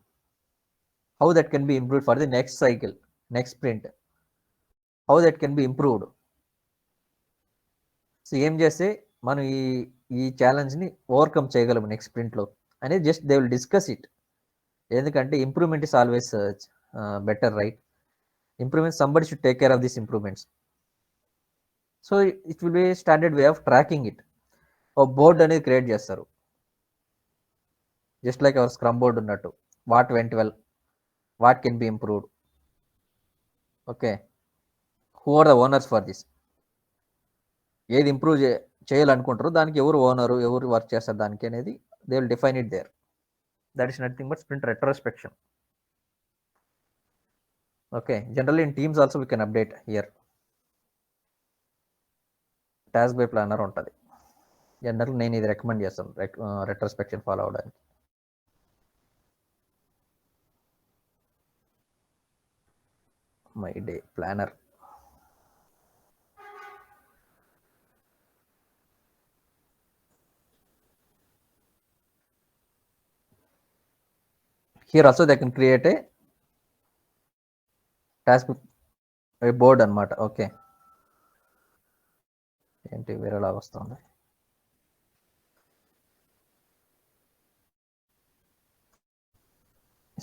how that can be improved for the next cycle, next sprint, how that can be improved. So ఏం చేస్తే మనం ఈ ఛాలెంజ్ని ఓవర్కమ్ చేయగలము నెక్స్ట్ స్ప్రింట్లో అనేది just they will discuss it. ఎందుకంటే improvement is always better, right? Improvement, somebody should take care of this improvements. So it will be standard way of tracking it. ఒక board అనేది క్రియేట్ చేస్తారు, just like our scrum board ఉన్నట్టు. What went well, what can be improved, okay, who are the owners for this, ఏది improve చేయాలనుకుంటారో దానికి ఎవరు owner, ఎవరు work చేస్తారు దానికి అనేది they will define it there. That is nothing but sprint retrospection. Okay, generally in teams also we can update here. Task by planner ఉంటుంది general, నేను ఇది రికమెండ్ చేస్తాను రెట్రోస్పెక్షన్ ఫాలో అవడానికి. My day planner. Here also they can create a task board అనమాట. Okay, ఏంటి వేరేలా వస్తుంది.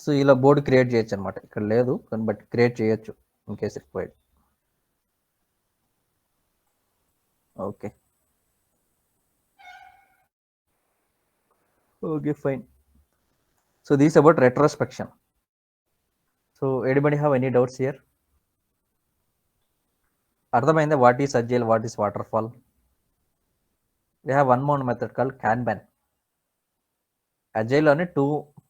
So ఇలా బోర్డు క్రియేట్ చేయొచ్చు అనమాట. ఇక్కడ లేదు కానీ బట్ క్రియేట్ చేయొచ్చు in case required. Okay okay fine. So this about retrospection. So anybody have any doubts here? అర్థమైందా what is agile, what is waterfall? We have one more method called Kanban. అజైల్లోనే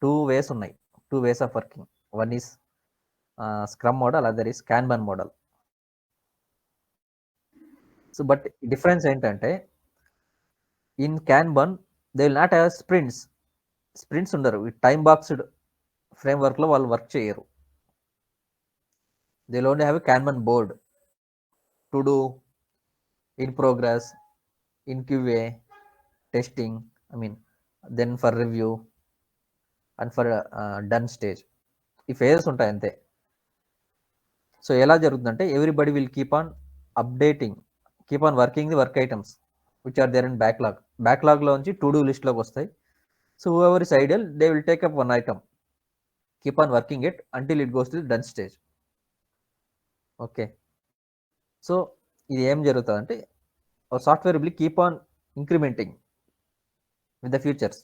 two ways ఉన్నాయి, two ways of working. One is scrum model, other is Kanban model. So but difference ఏంటంటే in Kanban they will not have sprints ఉండరు. Time boxed ఫ్రేమ్వర్క్లో వాళ్ళు work చేయరు. They will only have a Kanban board to do, in progress, in QA, testing, then for review and for done stage. ఈ phases ఉంటాయి అంతే. సో ఎలా జరుగుతుందంటే everybody will keep on updating, keep on working the work items which are there in backlog. బ్యాక్లాగ్లో నుంచి to do లిస్ట్లోకి వస్తాయి. So whoever is ideal they will take up one item, keep on working it until it goes to the done stage. Okay, so ఇది ఏం జరుగుతుందంటే software will keep on incrementing with the futures.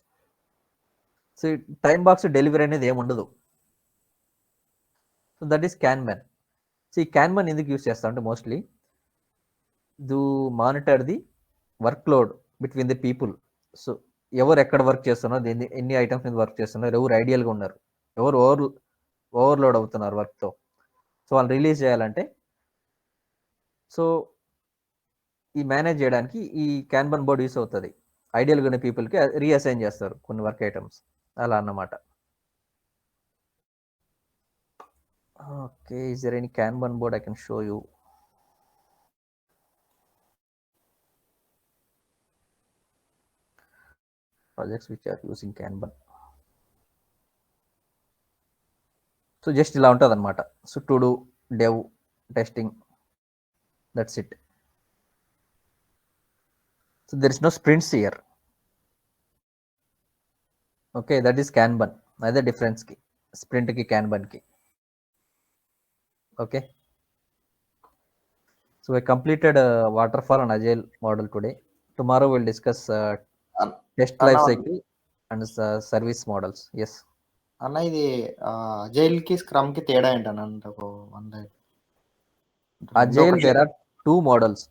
So time box delivery అనేది ఏమి ఉండదు. So that is Kanban. So ఈ Kanban ఎందుకు use చేస్తా అంటే mostly to monitor the workload between the people. So ఎవరు ఎక్కడ వర్క్ చేస్తున్నారు, ఎన్ని ఐటమ్స్ మీద వర్క్ చేస్తున్నారు, ఎవరు ఐడియల్గా ఉన్నారు, ఎవరు ఓవర్లోడ్ అవుతున్నారు వర్క్తో. సో వాళ్ళు రిలీజ్ చేయాలంటే సో ఈ మేనేజ్ చేయడానికి ఈ క్యాన్బాన్ బోర్డ్ యూస్ అవుతుంది. ఐడియల్గా ఉన్న పీపుల్కి రీఅసైన్ చేస్తారు కొన్ని వర్క్ ఐటమ్స్, అలా అన్నమాట. Okay, is there any Kanban board I can show you? Projects which are using Kanban. So just ఇలా ఉంటుంది అనమాట. So to do, dev, testing, that's it. So there is no sprints here. Okay, that is Kanban. అదే డిఫరెన్స్కి స్ప్రింట్కి క్యాన్బన్కి. Okay, so I completed waterfall and agile model today. Tomorrow will discuss test life cycle and service models. Yes అన్న, ఇది agile కి scrum కి తేడా ఏంటన్న? Agile there are two models.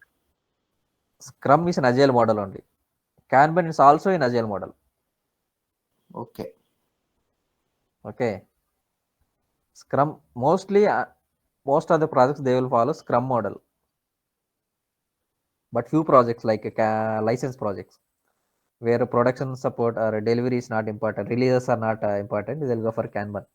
Scrum is an agile model only. Kanban is also an agile model. Okay, Okay, Scrum mostly most of the projects they will follow Scrum model, but few projects like license projects where production support or delivery is not important, releases are not important, they'll go for Kanban.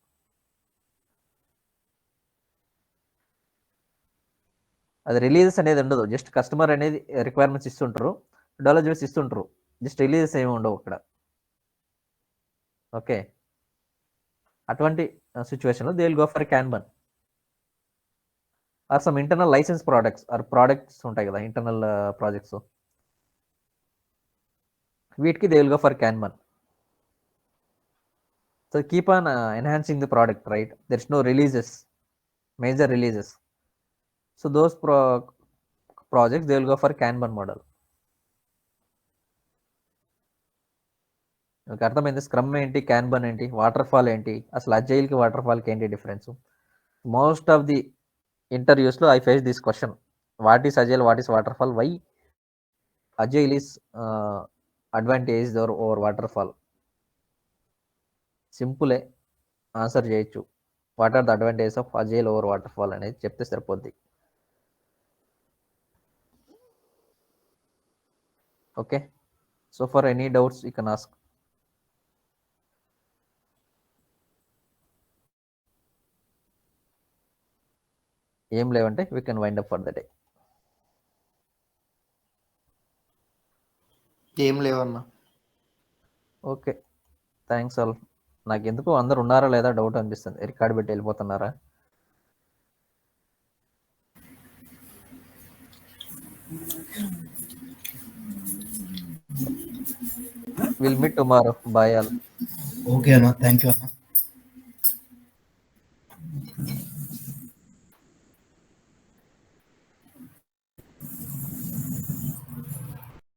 అది releases అనేది ఉండదు, just customer అనేది requirements ఇస్తుంటారు, developments ఇస్తుంటారు, just releases ఏమి ఉండవు అక్కడ. Okay, అటువంటి సిచ్యువేషన్లో they will go for Kanban or some internal license products or products ఉంటాయి కదా ఇంటర్నల్ ప్రాజెక్ట్స్, వీటికి they will go for Kanban. So keep on enhancing the product, right? There is no releases, major releases. So those projects they will go for Kanban model. మీకు అర్థమైంది scrum ఏంటి, క్యాన్బన్ ఏంటి, water fall ఏంటి, అసలు అజైల్కి వాటర్ ఫాల్కి ఏంటి డిఫరెన్స్? మోస్ట్ ఆఫ్ ది ఇంటర్వ్యూస్లో I face this question, what is agile, what is waterfall, why agile is advantage over waterfall? సింపులే, ఆన్సర్ చేయొచ్చు. What are the advantage of agile over waterfall అనేది చెప్తే సరిపోద్ది. Okay, so for any doubts you can ask. ఏం లేవంటే we can wind up for the day. ఏం లేవన్నా. Okay, thanks all. నాకు ఎందుకు అందరు ఉన్నారా లేదా డౌట్ అనిపిస్తుంది, రికార్డ్ పెట్టి వెళ్ళిపోతున్నారా? Will meet tomorrow. Bye all. Okay అన్న, థ్యాంక్ యూ అన్న.